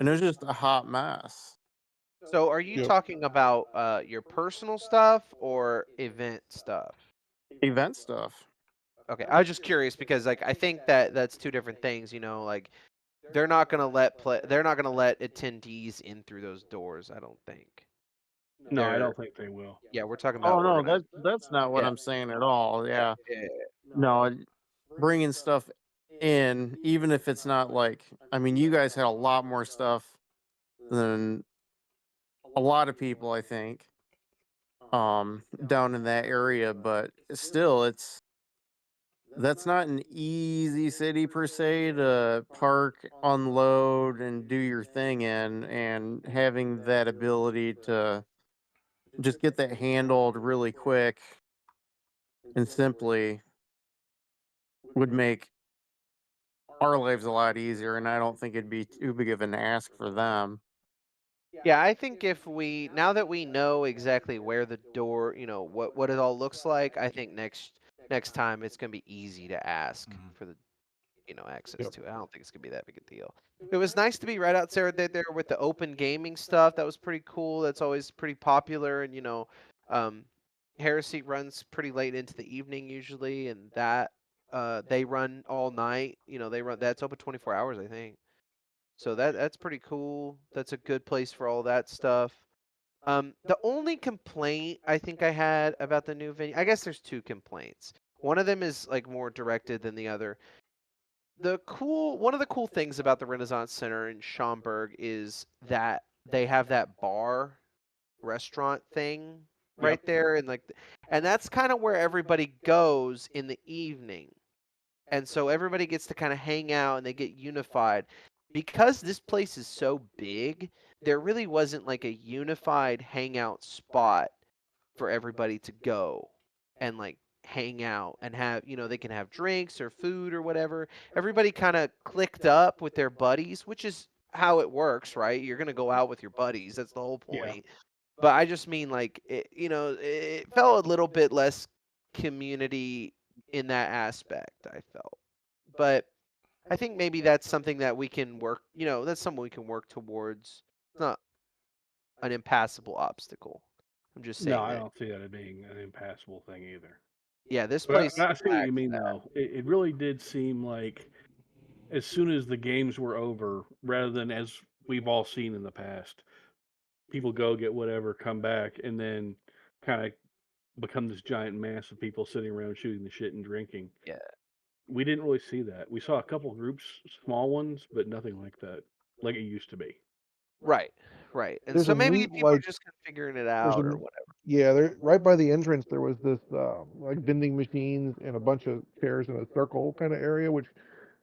and it was just a hot mess. So are you Yep. talking about your personal stuff or event stuff? Event stuff. Okay, I was just curious because I think that's two different things. They're not gonna let attendees in through those doors. I don't think. No, I They're- don't think they will. Yeah, we're talking about. Oh no, organized- that's not what Yeah. I'm saying at all. Yeah, yeah. no, bringing stuff in, even if it's not like, I mean, you guys had a lot more stuff than a lot of people, I think, down in that area, but still, that's not an easy city per se to park, unload, and do your thing in, and having that ability to just get that handled really quick and simply would make our lives a lot easier, and I don't think it'd be too big of an ask for them. Yeah, I think now that we know exactly where the door, what it all looks like, I think next time it's gonna be easy to ask for the access Yep. to it. I don't think it's gonna be that big a deal. It was nice to be right outside there with the open gaming stuff. That was pretty cool. That's always pretty popular, and um, Heresy runs pretty late into the evening usually, and that they run all night. That's open 24 hours, I think. So that's pretty cool. That's a good place for all that stuff. The only complaint I think I had about the new venue, I guess there's two complaints. One of them is like more directed than the other. One of the cool things about the Renaissance Center in Schaumburg is that they have that bar restaurant thing right there, and that's kind of where everybody goes in the evening. And so everybody gets to kind of hang out and they get unified. Because this place is so big, there really wasn't like a unified hangout spot for everybody to go and like hang out and have, they can have drinks or food or whatever. Everybody kind of clicked up with their buddies, which is how it works, right? You're going to go out with your buddies. That's the whole point. But I just mean like, it felt a little bit less community in that aspect, I felt. But I think maybe that's something that we can work, that's something we can work towards. It's not an impassable obstacle. I'm just saying No, I that. don't see that as being an impassable thing either. Yeah, this But place. I see what you lacks mean, that. though. It really did seem like as soon as the games were over, rather than as we've all seen in the past, people go get whatever, come back, and then kind of become this giant mass of people sitting around shooting the shit and drinking. Yeah. We didn't really see that. We saw a couple groups, small ones, but nothing like that, like it used to be. Right. And There's so a maybe neat, people are like, just kind of figuring it there's out a, or whatever. yeah, there right by the entrance there was this like vending machines and a bunch of chairs in a circle kind of area, which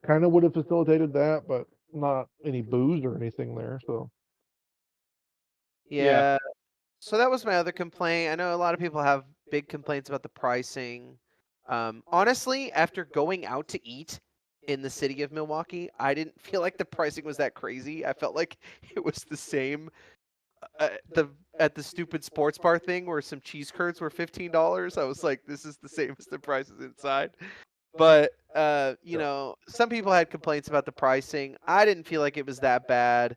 kind of would have facilitated that, but not any booze or anything there. So Yeah. So that was my other complaint. I know a lot of people have big complaints about the pricing. Honestly, after going out to eat in the city of Milwaukee, I didn't feel like the pricing was that crazy. I felt like it was the same at the stupid sports bar thing where some cheese curds were $15. I was like, this is the same as the prices inside. But some people had complaints about the pricing. I didn't feel like it was that bad.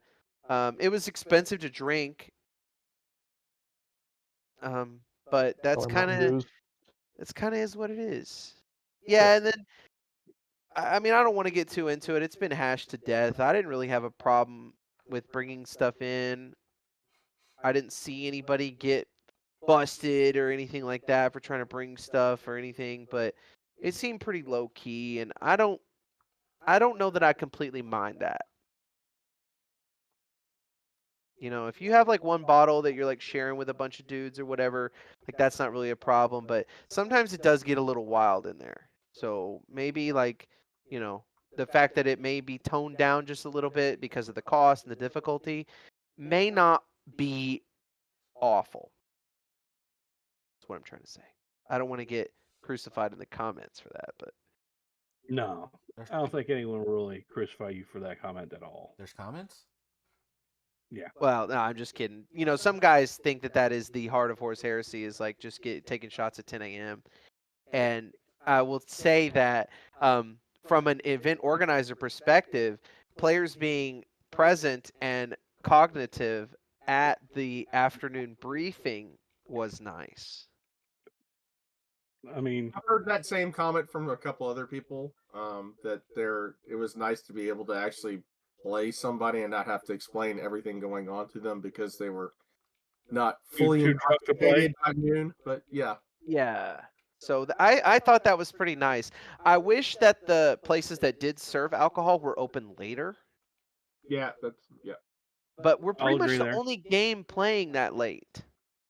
It was expensive to drink. But that's Color kind Mountain of Dews. is what it is. Yeah, and then I mean, I don't want to get too into it. It's been hashed to death. I didn't really have a problem with bringing stuff in. I didn't see anybody get busted or anything like that for trying to bring stuff or anything, but it seemed pretty low key, and I don't know that I completely mind that. If you have like one bottle that you're like sharing with a bunch of dudes or whatever, like that's not really a problem, but sometimes it does get a little wild in there. So maybe like, the fact that it may be toned down just a little bit because of the cost and the difficulty may not be awful. That's what I'm trying to say. I don't want to get crucified in the comments for that, but No, I don't think anyone will really crucify you for that comment at all. There's comments? Yeah. well, no, I'm just kidding. Some guys think that is the heart of Horse Heresy is like just taking shots at 10 a.m. And I will say that from an event organizer perspective, players being present and cognitive at the afternoon briefing was nice. I mean, I've heard that same comment from a couple other people. That it was nice to be able to actually play somebody and not have to explain everything going on to them because they were not fully too drunk to play. intoxicated by noon. But yeah. Yeah. So I thought that was pretty nice. I wish that the places that did serve alcohol were open later. Yeah, But we're pretty I'll much agree the there. only game playing that late,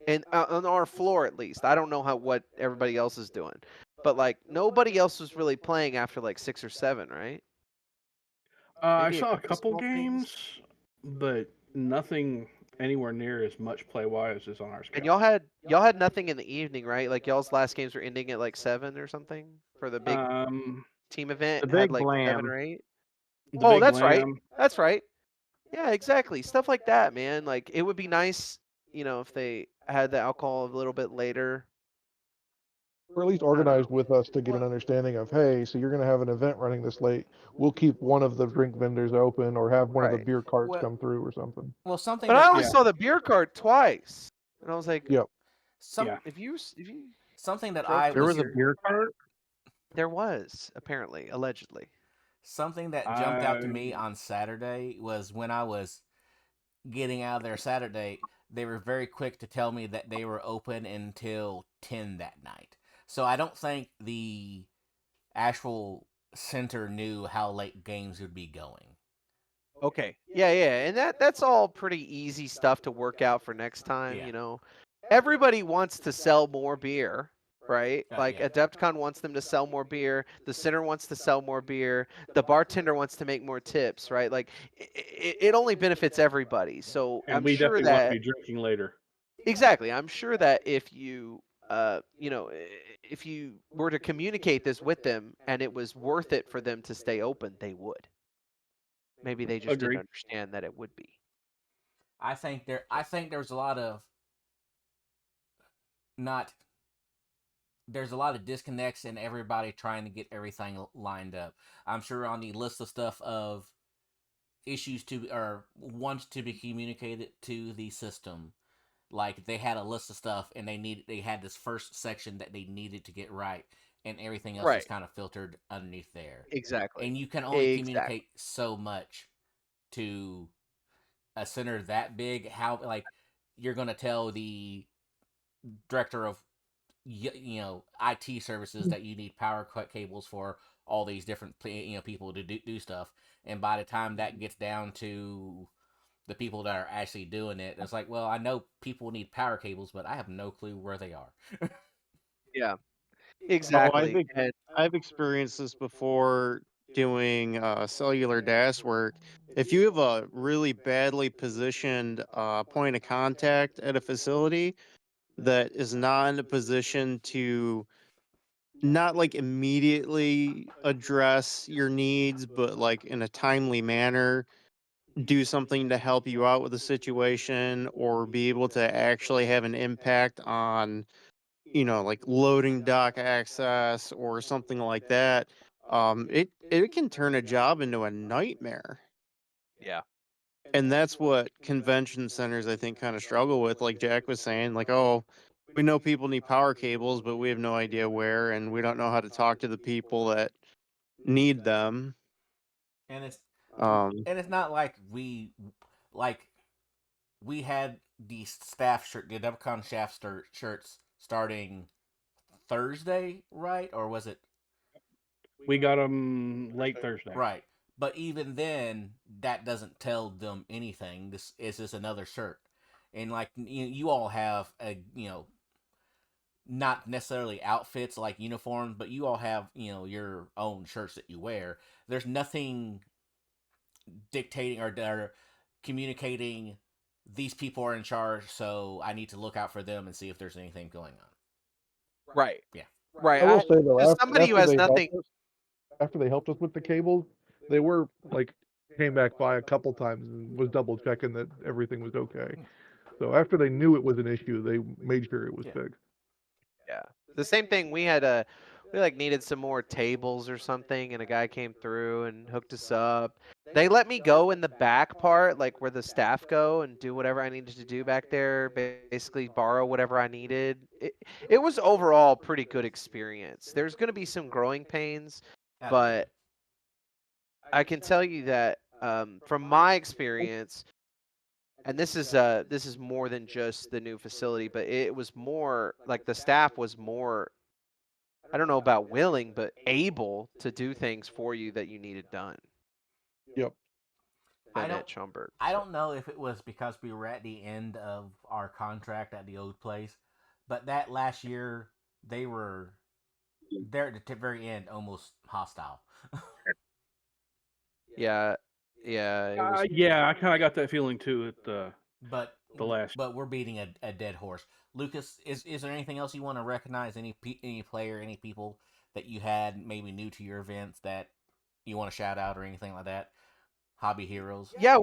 and on our floor at least. I don't know what everybody else is doing, but like nobody else was really playing after like 6 or 7, right? I Maybe saw a couple small things. games, but nothing anywhere near as much play wise as on our scale. And y'all had nothing in the evening, right? Like y'all's last games were ending at like 7 or something for the big team event. The Had big like 7 glam. or 8. the Oh, big that's right. Lamb, That's right. Yeah, exactly. Stuff like that, man. Like it would be nice, if they had the alcohol a little bit later. or at least organized with us to get an understanding of, hey, so you're going to have an event running this late. We'll keep one of the drink vendors open or have one of the Right. beer carts Well- come through or something. Well, something But I that only saw the beer cart twice, and I was like, Yep. Some Yeah. If you something that drove I through There was was a here, beer cart. there was apparently, allegedly. something that jumped out to me on Saturday was when I was getting out of there Saturday, they were very quick to tell me that they were open until 10 that night. So I don't think the actual center knew how late games would be going. Okay. Yeah, and that's all pretty easy stuff to work out for next time, Yeah. you know. Everybody wants to sell more beer, right? Like Yeah. Adepticon wants them to sell more beer, the center wants to sell more beer, the bartender wants to make more tips, right? Like it only benefits everybody. So And I'm we sure definitely want to that be drinking later. exactly. I'm sure that if you you know, if you were to communicate this with them and it was worth it for them to stay open, they would. Maybe they just didn't Agree. understand that it would be. I think there's a lot of not there's a lot of disconnects in everybody trying to get everything lined up. I'm sure on the list of stuff of issues to or wants to be communicated to the system, like they had a list of stuff and they had this first section that they needed to get right, and everything else was Right. kind of filtered underneath there. Exactly. And you can only communicate so much to a center that big. How like you're gonna tell the director of IT services that you need power cut cables for all these different people to do stuff, and by the time that gets down to the people that are actually doing it, it's like, well, I know people need power cables, but I have no clue where they are. Yeah. Oh, Exactly. And I've experienced this before doing cellular DAS work. If you have a really badly positioned point of contact at a facility that is not in a position to not like immediately address your needs, but like in a timely manner, do something to help you out with the situation or be able to actually have an impact on, like loading dock access or something like that, it can turn a job into a nightmare. yeah. And that's what convention centers I think kind of struggle with, like Jack was saying, like, oh, we know people need power cables, but we have no idea where, and we don't know how to talk to the people that need them. and it's Um, and it's not like like we had the staff shirt, the Adepticon staff shirts starting Thursday, right? Or was it We got them late Thursday. right? But even then, that doesn't tell them anything. This is just another shirt, and like you all have a not necessarily outfits like uniforms, but you all have your own shirts that you wear. There's nothing dictating or communicating these people are in charge, so I need to look out for them and see if there's anything going on. Right. Yeah. Right. I will say though, As somebody who has nothing. after they helped us with the cables, they were like came back by a couple times and was double checking that everything was okay. So after they knew it was an issue, they made sure it was fixed. Yeah. The same thing. We like needed some more tables or something, and a guy came through and hooked us up. They let me go in the back part, like where the staff go, and do whatever I needed to do back there. Basically, borrow whatever I needed. It was overall pretty good experience. There's going to be some growing pains, but I can tell you that from my experience, and this is more than just the new facility, but it was more like the staff was more, I don't know about willing, but able to do things for you that you needed done. Yep. Than at Schaumburg. I don't know if it was because we were at the end of our contract at the old place, but that last year they were there at the very end, almost hostile. Yeah. It was, Yeah, I kind of got that feeling too at the last. But we're beating a dead horse. Lucas, is there anything else you want to recognize? Any player, any people that you had maybe new to your events that you want to shout out or anything like that? Hobby heroes. Yeah,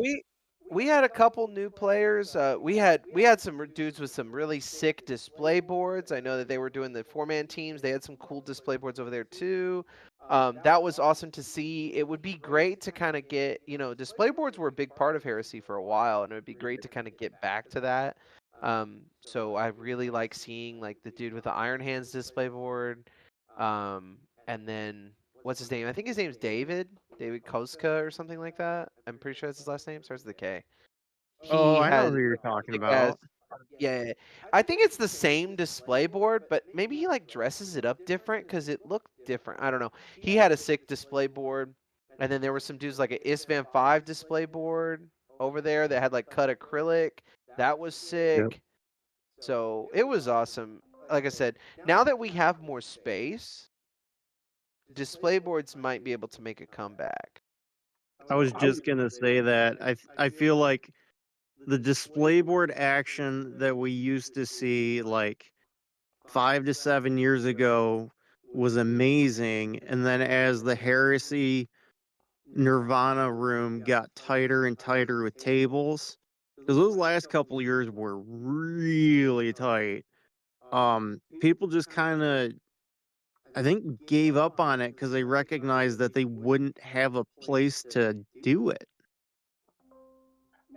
we had a couple new players. We had some dudes with some really sick display boards. I know that they were doing the 4-man teams. They had some cool display boards over there too. That was awesome to see. It would be great to kind of get, display boards were a big part of Heresy for a while, and it would be great to kind of get back to that. So I really like seeing like the dude with the Iron Hands display board. And then what's his name? I think his name's David Koska or something like that. I'm pretty sure that's his last name. Starts with a K. Oh, He I know has who you're talking big ass. about. Yeah, I think it's the same display board, but maybe he like dresses it up different because it looked different. I don't know. He had a sick display board, and then there were some dudes like an ISVAN 5 display board over there that had like cut acrylic. That was sick. So it was awesome. Like I said, now that we have more space, display boards might be able to make a comeback. I was just gonna say that I feel like the display board action that we used to see like 5 to 7 years ago was amazing, and then as the Heresy Nirvana room got tighter and tighter with tables, because those last couple years were really tight. People just kind of, I think, gave up on it because they recognized that they wouldn't have a place to do it.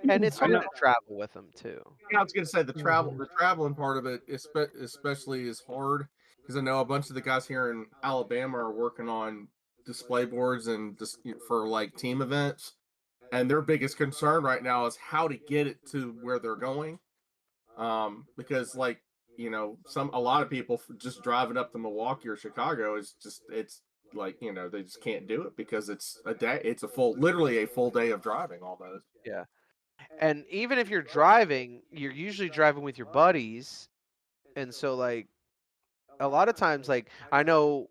And it's I hard know. to travel with them too. Yeah, I was gonna say the traveling part of it, especially is hard because I know a bunch of the guys here in Alabama are working on display boards and just for like team events, and their biggest concern right now is how to get it to where they're going. Because like a lot of people just driving up to Milwaukee or Chicago is just it's like they just can't do it because it's a day, it's literally a full day of driving almost. Yeah. And even if you're driving, you're usually driving with your buddies. And so like a lot of times like I know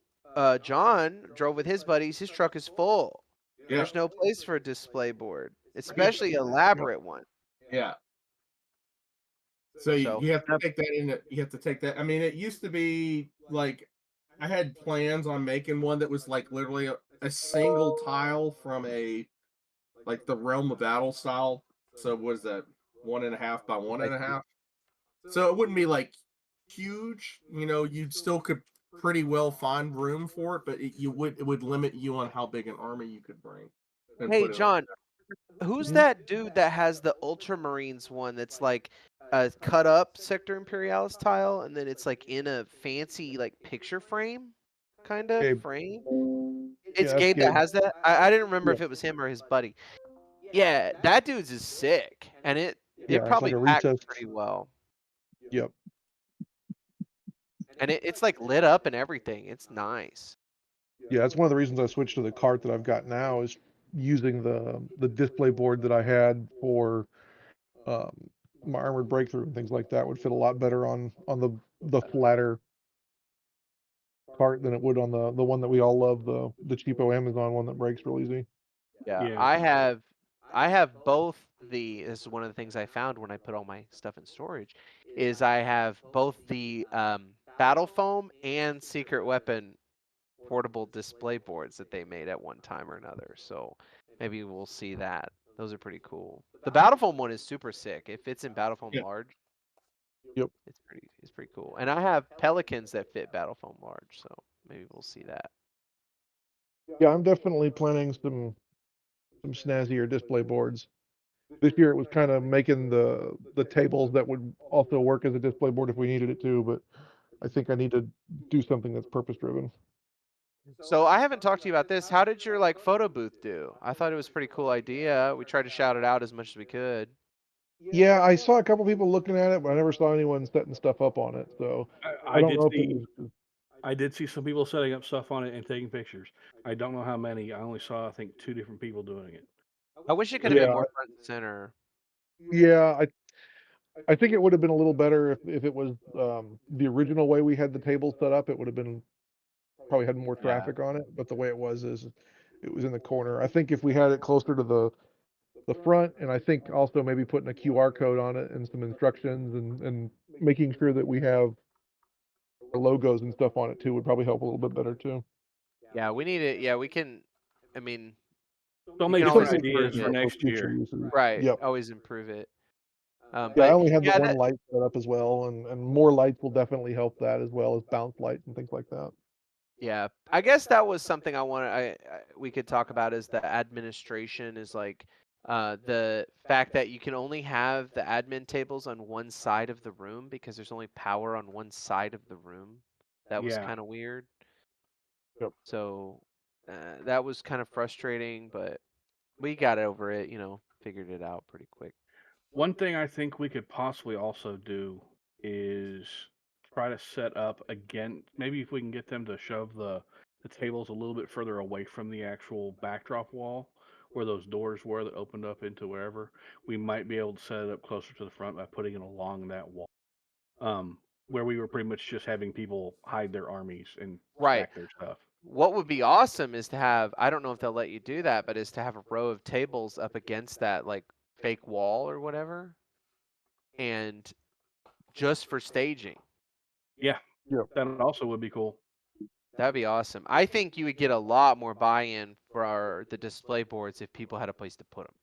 John drove with his buddies, his truck is full. Yeah, There's no place for a display board, especially elaborate one. yeah. So So you have to take that in. You have to take that. I mean, it used to be like I had plans on making one that was like literally a single tile from like the Realm of Battle style. So what is that, 1.5 by 1.5? So it wouldn't be like huge. You'd still could pretty well find room for it, but it would limit you on how big an army you could bring. And hey put it on. John, who's that dude that has the Ultramarines one that's like a cut up Sector Imperialis tile and then it's like in a fancy like picture frame kind of Gabe. frame? Yeah, It's that's Gabe that Gabe. has that. I didn't remember Yeah. if it was him or his buddy. Yeah, that dude's is sick, and it Yeah, it's probably like a packs recessed. pretty well, Yep. and it's like lit up and everything. It's nice. Yeah, that's one of the reasons I switched to the cart that I've got now is using the display board that I had for my armored breakthrough and things like that would fit a lot better on the flatter cart than it would on the one that we all love, the cheapo Amazon one that breaks real easy. Yeah, Yeah. I have both the. This is one of the things I found when I put all my stuff in storage, is I have both the battle foam and secret weapon portable display boards that they made at one time or another. So maybe we'll see that. Those are pretty cool. The battle foam one is super sick. It fits in battle foam Yeah. large. Yep. It's pretty cool. And I have pelicans that fit battle foam large, so maybe we'll see that. Yeah, I'm definitely planning some snazzier display boards. This year it was kind of making the tables that would also work as a display board if we needed it to, but I think I need to do something that's purpose driven. So I haven't talked to you about this. How did your like photo booth do? I thought it was a pretty cool idea. We tried to shout it out as much as we could. Yeah, I saw a couple people looking at it, but I never saw anyone setting stuff up on it. So I don't did know if it see. was. I did see some people setting up stuff on it and taking pictures. I don't know how many. I only saw, I think, 2 different people doing it. I wish it could have been Yeah, more front and center. yeah, I think it would have been a little better if it was the original way we had the table set up. It would have been probably had more traffic on it, but the way it was is it was in the corner. I think if we had it closer to the front, and I think also maybe putting a QR code on it and some instructions and making sure that we have our logos and stuff on it too would probably help a little bit better too. Yeah, we need it. Yeah, we can. I mean, Don't we make can some always ideas improve for it. next future year. uses. Right. Yep. Always improve it. Yeah, I But only had the yeah, one light set up as well, and more lights will definitely help that as well as bounce lights and things like that. yeah. I guess that was something I wanted. We could talk about is the administration is like The fact that you can only have the admin tables on one side of the room because there's only power on one side of the room. That was Yeah. kind of weird. Yep. So that was kind of frustrating, but we got over it, figured it out pretty quick. One thing I think we could possibly also do is try to set up again. Maybe if we can get them to shove the tables a little bit further away from the actual backdrop wall, where those doors were that opened up into wherever, we might be able to set it up closer to the front by putting it along that wall. Where we were pretty much just having people hide their armies and Right. stack their stuff. What would be awesome is to have, I don't know if they'll let you do that, but is to have a row of tables up against that like fake wall or whatever, and just for staging. Yeah, Yep. that also would be cool. That'd be awesome. I think you would get a lot more buy-in for the display boards if people had a place to put them.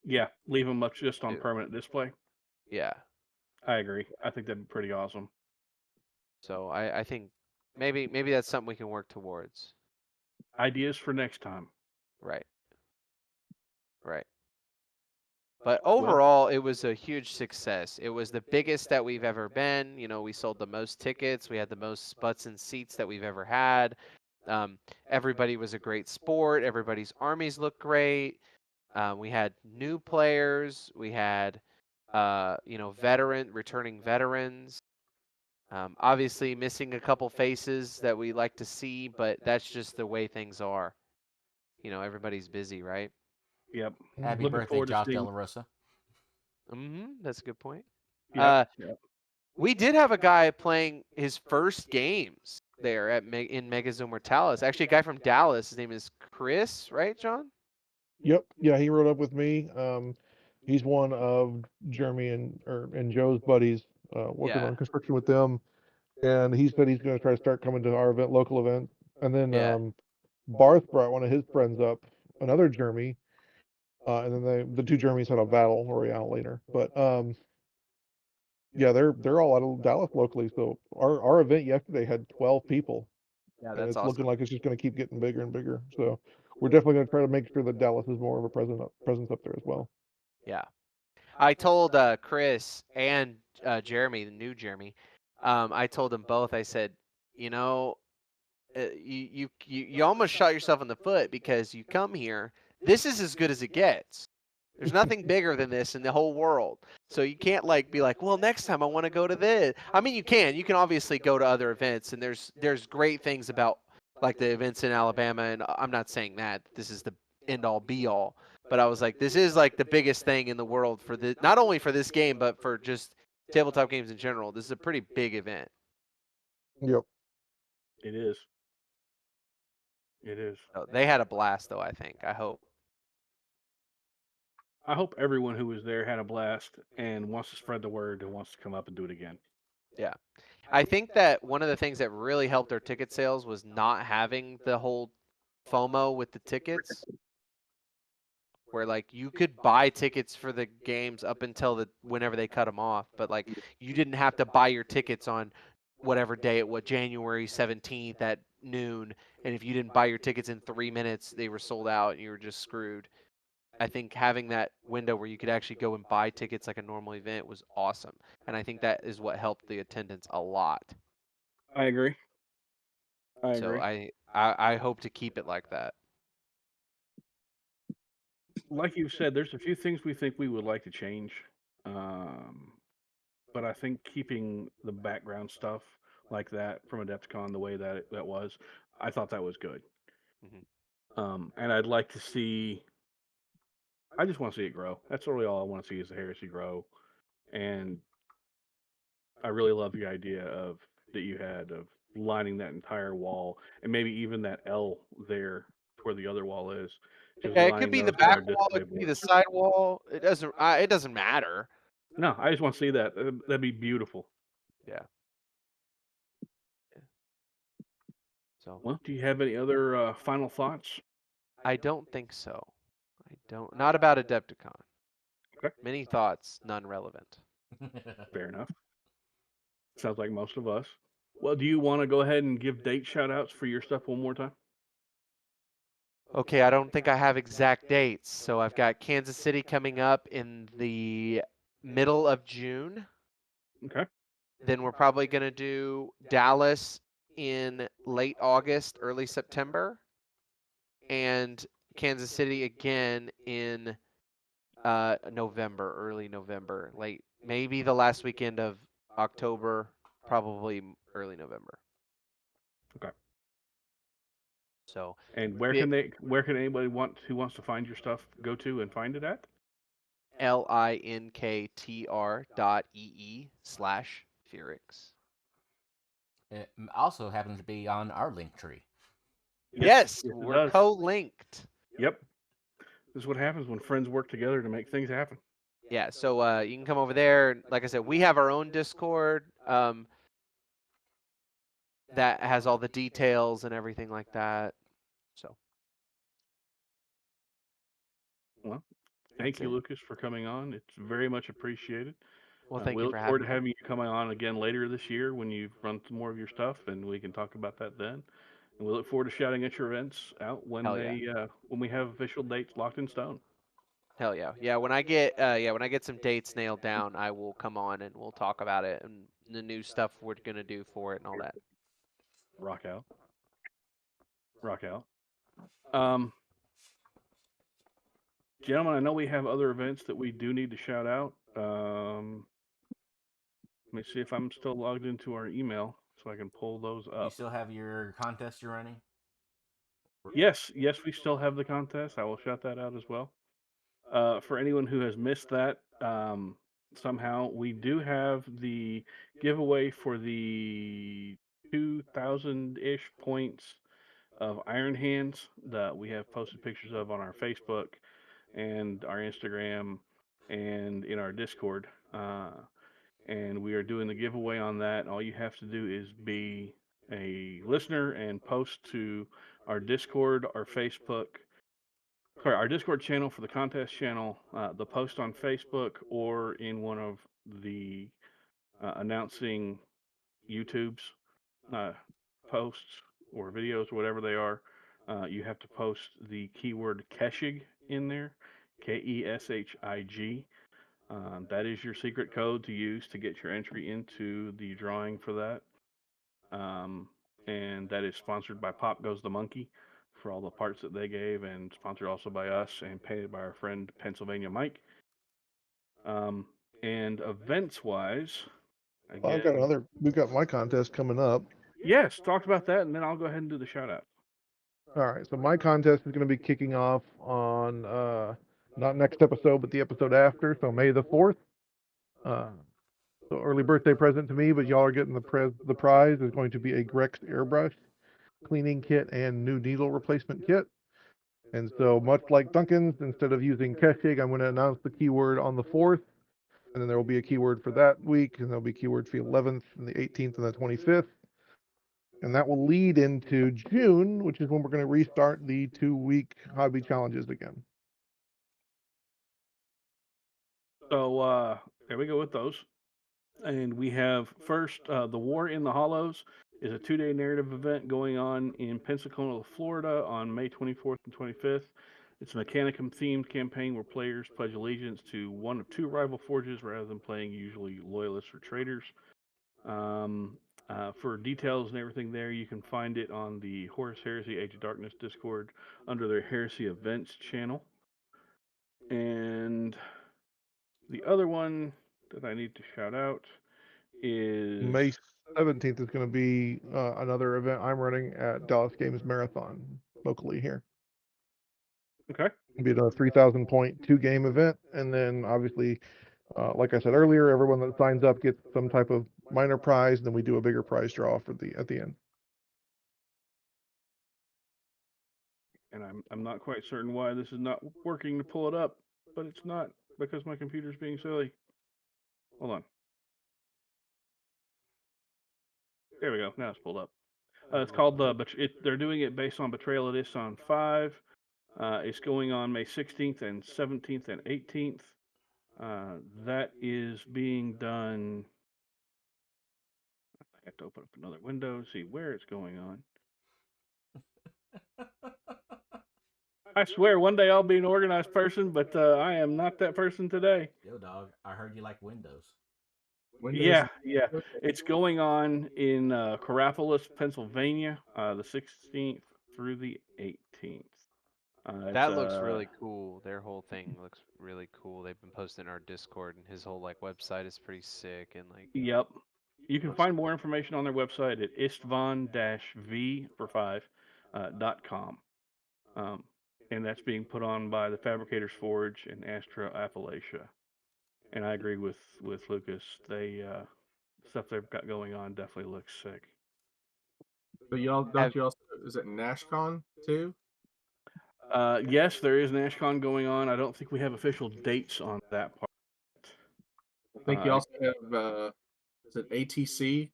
Yeah, leave them up just on Dude. permanent display. Yeah. I agree. I think that'd be pretty awesome. So I think maybe that's something we can work towards. Ideas for next time. Right. Right. But overall, it was a huge success. It was the biggest that we've ever been. We sold the most tickets. We had the most butts and seats that we've ever had. Everybody was a great sport. Everybody's armies looked great. We had new players. We had, returning veterans. Obviously, missing a couple faces that we like to see, but that's just the way things are. Everybody's busy, right? Yep. Happy Looking birthday, forward to Josh seeing- De La Rosa. That's a good point. Yep. We did have a guy playing his first games there in Megazone Mortalis. Actually, a guy from Dallas. His name is Chris, right, John? Yep. Yeah, he rode up with me. He's one of Jeremy and Joe's buddies, working Yeah. on construction with them. And he said he's going to try to start coming to our local event. And then Yeah. Barth brought one of his friends up, another Jeremy, and then the two Jeremys had a battle royale later. But yeah, they're all out of Dallas locally. So our event yesterday had 12 people, Yeah, and that's it's awesome. looking like it's just going to keep getting bigger and bigger. So we're definitely going to try to make sure that Dallas is more of a presence up there as well. Yeah. I told Chris and Jeremy, the new Jeremy, I told them both. I said, you almost shot yourself in the foot because you come here. This is as good as it gets. There's nothing bigger than this in the whole world. So you can't be like, well, next time I want to go to this. I mean, you can. You can obviously go to other events, and there's great things about like the events in Alabama. And I'm not saying that this is the end all be all, but I was like, this is like the biggest thing in the world for the not only for this game, but for just tabletop games in general. This is a pretty big event. Yep. It is. It is. So they had a blast, though. I think. I hope. I hope everyone who was there had a blast and wants to spread the word and wants to come up and do it again. Yeah. I think that one of the things that really helped our ticket sales was not having the whole FOMO with the tickets, where like you could buy tickets for the games up until whenever they cut them off, but like you didn't have to buy your tickets on whatever day it was, January 17th at noon, and if you didn't buy your tickets in 3 minutes, they were sold out and you were just screwed. I think having that window where you could actually go and buy tickets like a normal event was awesome. And I think that is what helped the attendance a lot. I agree. So I hope to keep it like that. Like you said, there's a few things we think we would like to change. But I think keeping the background stuff like that from Adepticon the way that that was, I thought that was good. And I'd like to see. I just want to see it grow. That's really all I want to see is the Heresy grow. And I really love the idea of that you had of lining that entire wall and maybe even that L there where the other wall is. Just Yeah, it could be lining the those on our back wall, display it could be the boards. side wall. It doesn't matter. No, I just want to see that. That'd be beautiful. Yeah. So Well, do you have any other final thoughts? I don't think so. Not about Adepticon. Okay. Many thoughts, none relevant. Fair enough. Sounds like most of us. Well, do you want to go ahead and give date shout outs for your stuff one more time? Okay, I don't think I have exact dates. So I've got Kansas City coming up in the middle of June. Okay. Then we're probably going to do Dallas in late August, early September, and Kansas City again in November, early November, late, maybe the last weekend of October, probably early November. Okay. So, And where can anybody who wants to find your stuff go to and find it at? linktr.ee/Phyrix. It also happens to be on our link tree. Yes, it we're does. co-linked. Yep. This is what happens when friends work together to make things happen. Yeah, so you can come over there. Like I said, we have our own Discord that has all the details and everything like that. So, Well, thank that's you, it. Lucas, for coming on. It's very much appreciated. Well, thank We you look for forward to having me. having you coming on again later this year when you've run some more of your stuff, and we can talk about that then. And we look forward to shouting at your events out when Hell yeah. when we have official dates locked in stone. Hell yeah. Yeah, when I get some dates nailed down, I will come on and we'll talk about it and the new stuff we're going to do for it and all that. Rock out. Rock out. Um, Gentlemen, I know we have other events that we do need to shout out. Let me see if I'm still logged into our email so I can pull those You up. still have your contest you're running? Yes, we still have the contest. I will shout that out as well. For anyone who has missed that, somehow we do have the giveaway for the 2,000-ish points of Iron Hands that we have posted pictures of on our Facebook and our Instagram and in our Discord. And we are doing the giveaway on that. All you have to do is be a listener and post to our Discord, our Facebook, sorry, our Discord channel for the contest channel, the post on Facebook, or in one of the announcing YouTube's uh, posts or videos, whatever they are. You have to post the keyword Keshig in there, Keshig. That is your secret code to use to get your entry into the drawing for that. And that is sponsored by Pop Goes the Monkey for all the parts that they gave, and sponsored also by us and paid by our friend Pennsylvania Mike. And events wise, again, We've got my contest coming up. yes, talk about that, and then I'll go ahead and do the shout out. All right, so my contest is going to be kicking off on not next episode, but the episode after, so May the 4th. So early birthday present to me, but y'all are getting the prize is going to be a Grex airbrush cleaning kit and new needle replacement kit. And so much like Duncan's, instead of using Keshig, I'm going to announce the keyword on the 4th, and then there will be a keyword for that week, and there'll be keywords for the 11th and the 18th and the 25th. And that will lead into June, which is when we're going to restart the 2-week hobby challenges again. So there we go with those. And we have first The War in the Hollows is a 2-day narrative event going on in Pensacola, Florida on May 24th and 25th. It's a Mechanicum themed campaign where players pledge allegiance to one of two rival forges rather than playing usually loyalists or traitors. For details and everything there, you can find it on the Horus Heresy Age of Darkness Discord under their Heresy Events channel. And the other one that I need to shout out is May 17th is going to be another event I'm running at Dallas Games Marathon locally here. Okay. It'll be a 3,000 point 2-game event, and then obviously, like I said earlier, everyone that signs up gets some type of minor prize, and then we do a bigger prize draw at the end. And I'm not quite certain why this is not working to pull it up, but it's not because my computer's being silly. Hold on. There we go. Now it's pulled up. It's called they're doing it based on Betrayal of Isan 5. It's going on May 16th and 17th and 18th. That is being done. I have to open up another window, see where it's going on. I swear, one day I'll be an organized person, but I am not that person today. Yo, dog, I heard you like Windows. Yeah. It's going on in Carapolis, Pennsylvania, the 16th through the 18th. That looks really cool. Their whole thing looks really cool. They've been posting in our Discord, and his whole like website is pretty sick. And like, Yep. You can find more information on their website at istvan-v for 5.com. And that's being put on by the Fabricators Forge and Astra Appalachia. And I agree with Lucas. They stuff they've got going on definitely looks sick. But y'all don't you also is it NashCon too? Yes, there is NashCon going on. I don't think we have official dates on that part. I think you also have is it ATC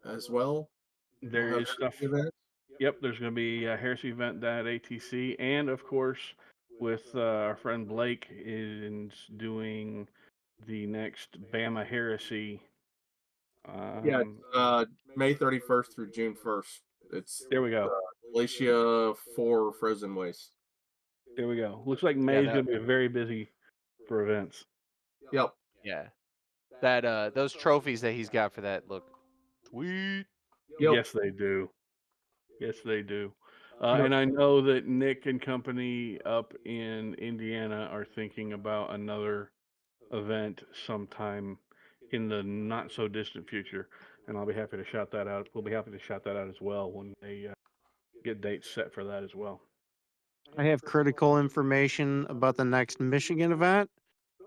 as well? There is stuff. Yep, there's going to be a Heresy event down at ATC, and of course, with our friend Blake is doing the next Bama Heresy. May 31st through June 1st. It's there we go. Glacia 4 Frozen Waste. There we go. Looks like May is going to be very busy for events. Yep. Yeah. That those trophies that he's got for that look sweet. Yep. Yes, they do. Yes, they do. And I know that Nick and company up in Indiana are thinking about another event sometime in the not so distant future, and I'll be happy to shout that out. We'll be happy to shout that out as well when they get dates set for that as well. I have critical information about the next Michigan event.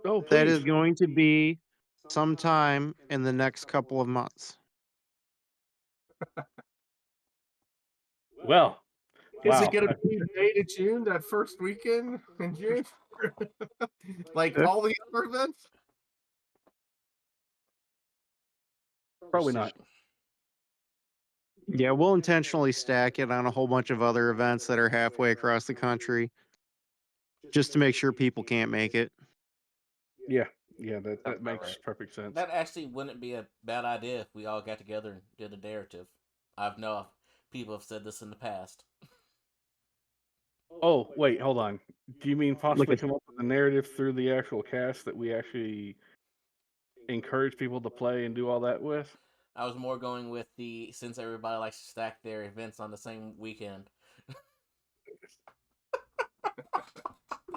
Oh, please. That is going to be sometime in the next couple of months. Well, is it going to be May to June, that first weekend in June? Like all the other events? Probably not. Yeah, we'll intentionally stack it on a whole bunch of other events that are halfway across the country just to make sure people can't make it. Yeah, that makes perfect sense. That actually wouldn't be a bad idea if we all got together and did a narrative. I've known people have said this in the past. Oh, wait, hold on. Do you mean possibly come up with a narrative through the actual cast that we actually encourage people to play and do all that with? I was more going with since everybody likes to stack their events on the same weekend.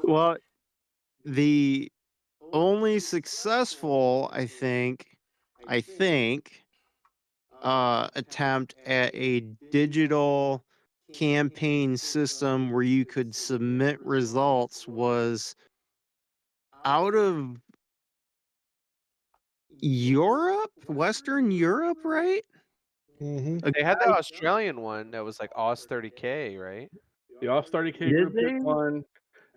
Well, the only successful, I think, attempt at a digital campaign system where you could submit results was out of Europe, Western Europe, right? Mm-hmm. They had the Australian one that was like Aus 30K, right? The Aus 30K group did one.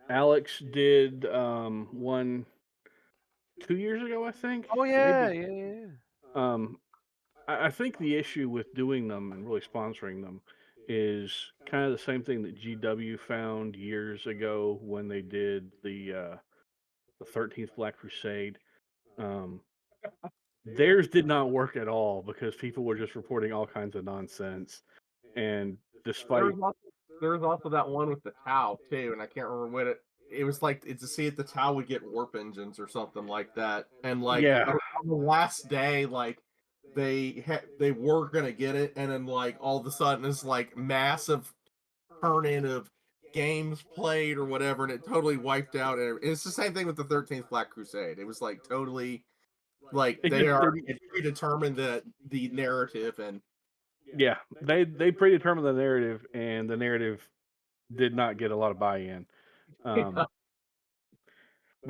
Alex did one 2 years ago, I think. Oh yeah, maybe. I think the issue with doing them and really sponsoring them is kind of the same thing that GW found years ago when they did the 13th Black Crusade. Theirs did not work at all because people were just reporting all kinds of nonsense. And despite there was also that one with the Tau too, and I can't remember what it was like. It's to see if the Tau would get warp engines or something like that. And like on the last day, like they were gonna get it, and then like all of a sudden it's like massive turn in of games played or whatever, and it totally wiped out. And it's the same thing with the 13th Black Crusade. It was like totally like it's predetermined the narrative, and yeah, they predetermined the narrative, and the narrative did not get a lot of buy-in. But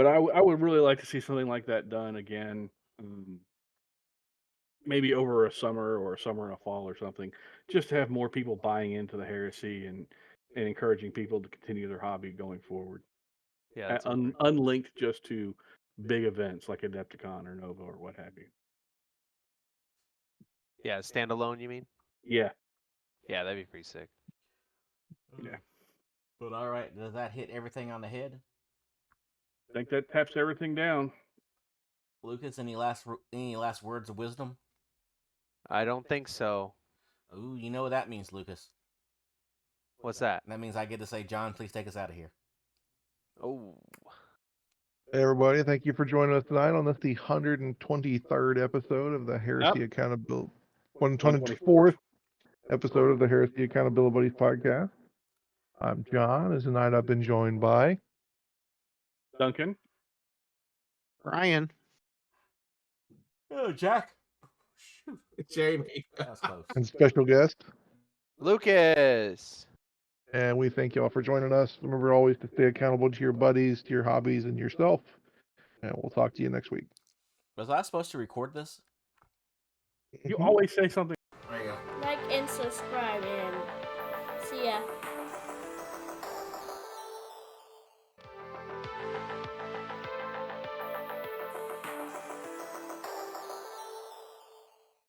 I would really like to see something like that done again. Maybe over a summer or a summer and a fall or something, just to have more people buying into the heresy and encouraging people to continue their hobby going forward. Yeah, unlinked just to big events like Adepticon or Nova or what have you. Yeah, standalone, you mean? Yeah. Yeah, that'd be pretty sick. Yeah. But all right, does that hit everything on the head? I think that taps everything down. Lucas, any last words of wisdom? I don't think so. Ooh, you know what that means, Lucas. What's that? That means I get to say, John, please take us out of here. Oh. Hey everybody, thank you for joining us tonight on this, the 123rd episode of the Heresy Accountability, 124th episode of the Heresy Accountabilibuddies Podcast. I'm John, as tonight I've been joined by Duncan. Ryan. Oh, Jack. Shoot. Jamie. That was close. and special guest, Lucas. and we thank you all for joining us. Remember always to stay accountable to your buddies, to your hobbies, and yourself. And we'll talk to you next week. Was I supposed to record this? You always say something. There you go. Like and subscribe and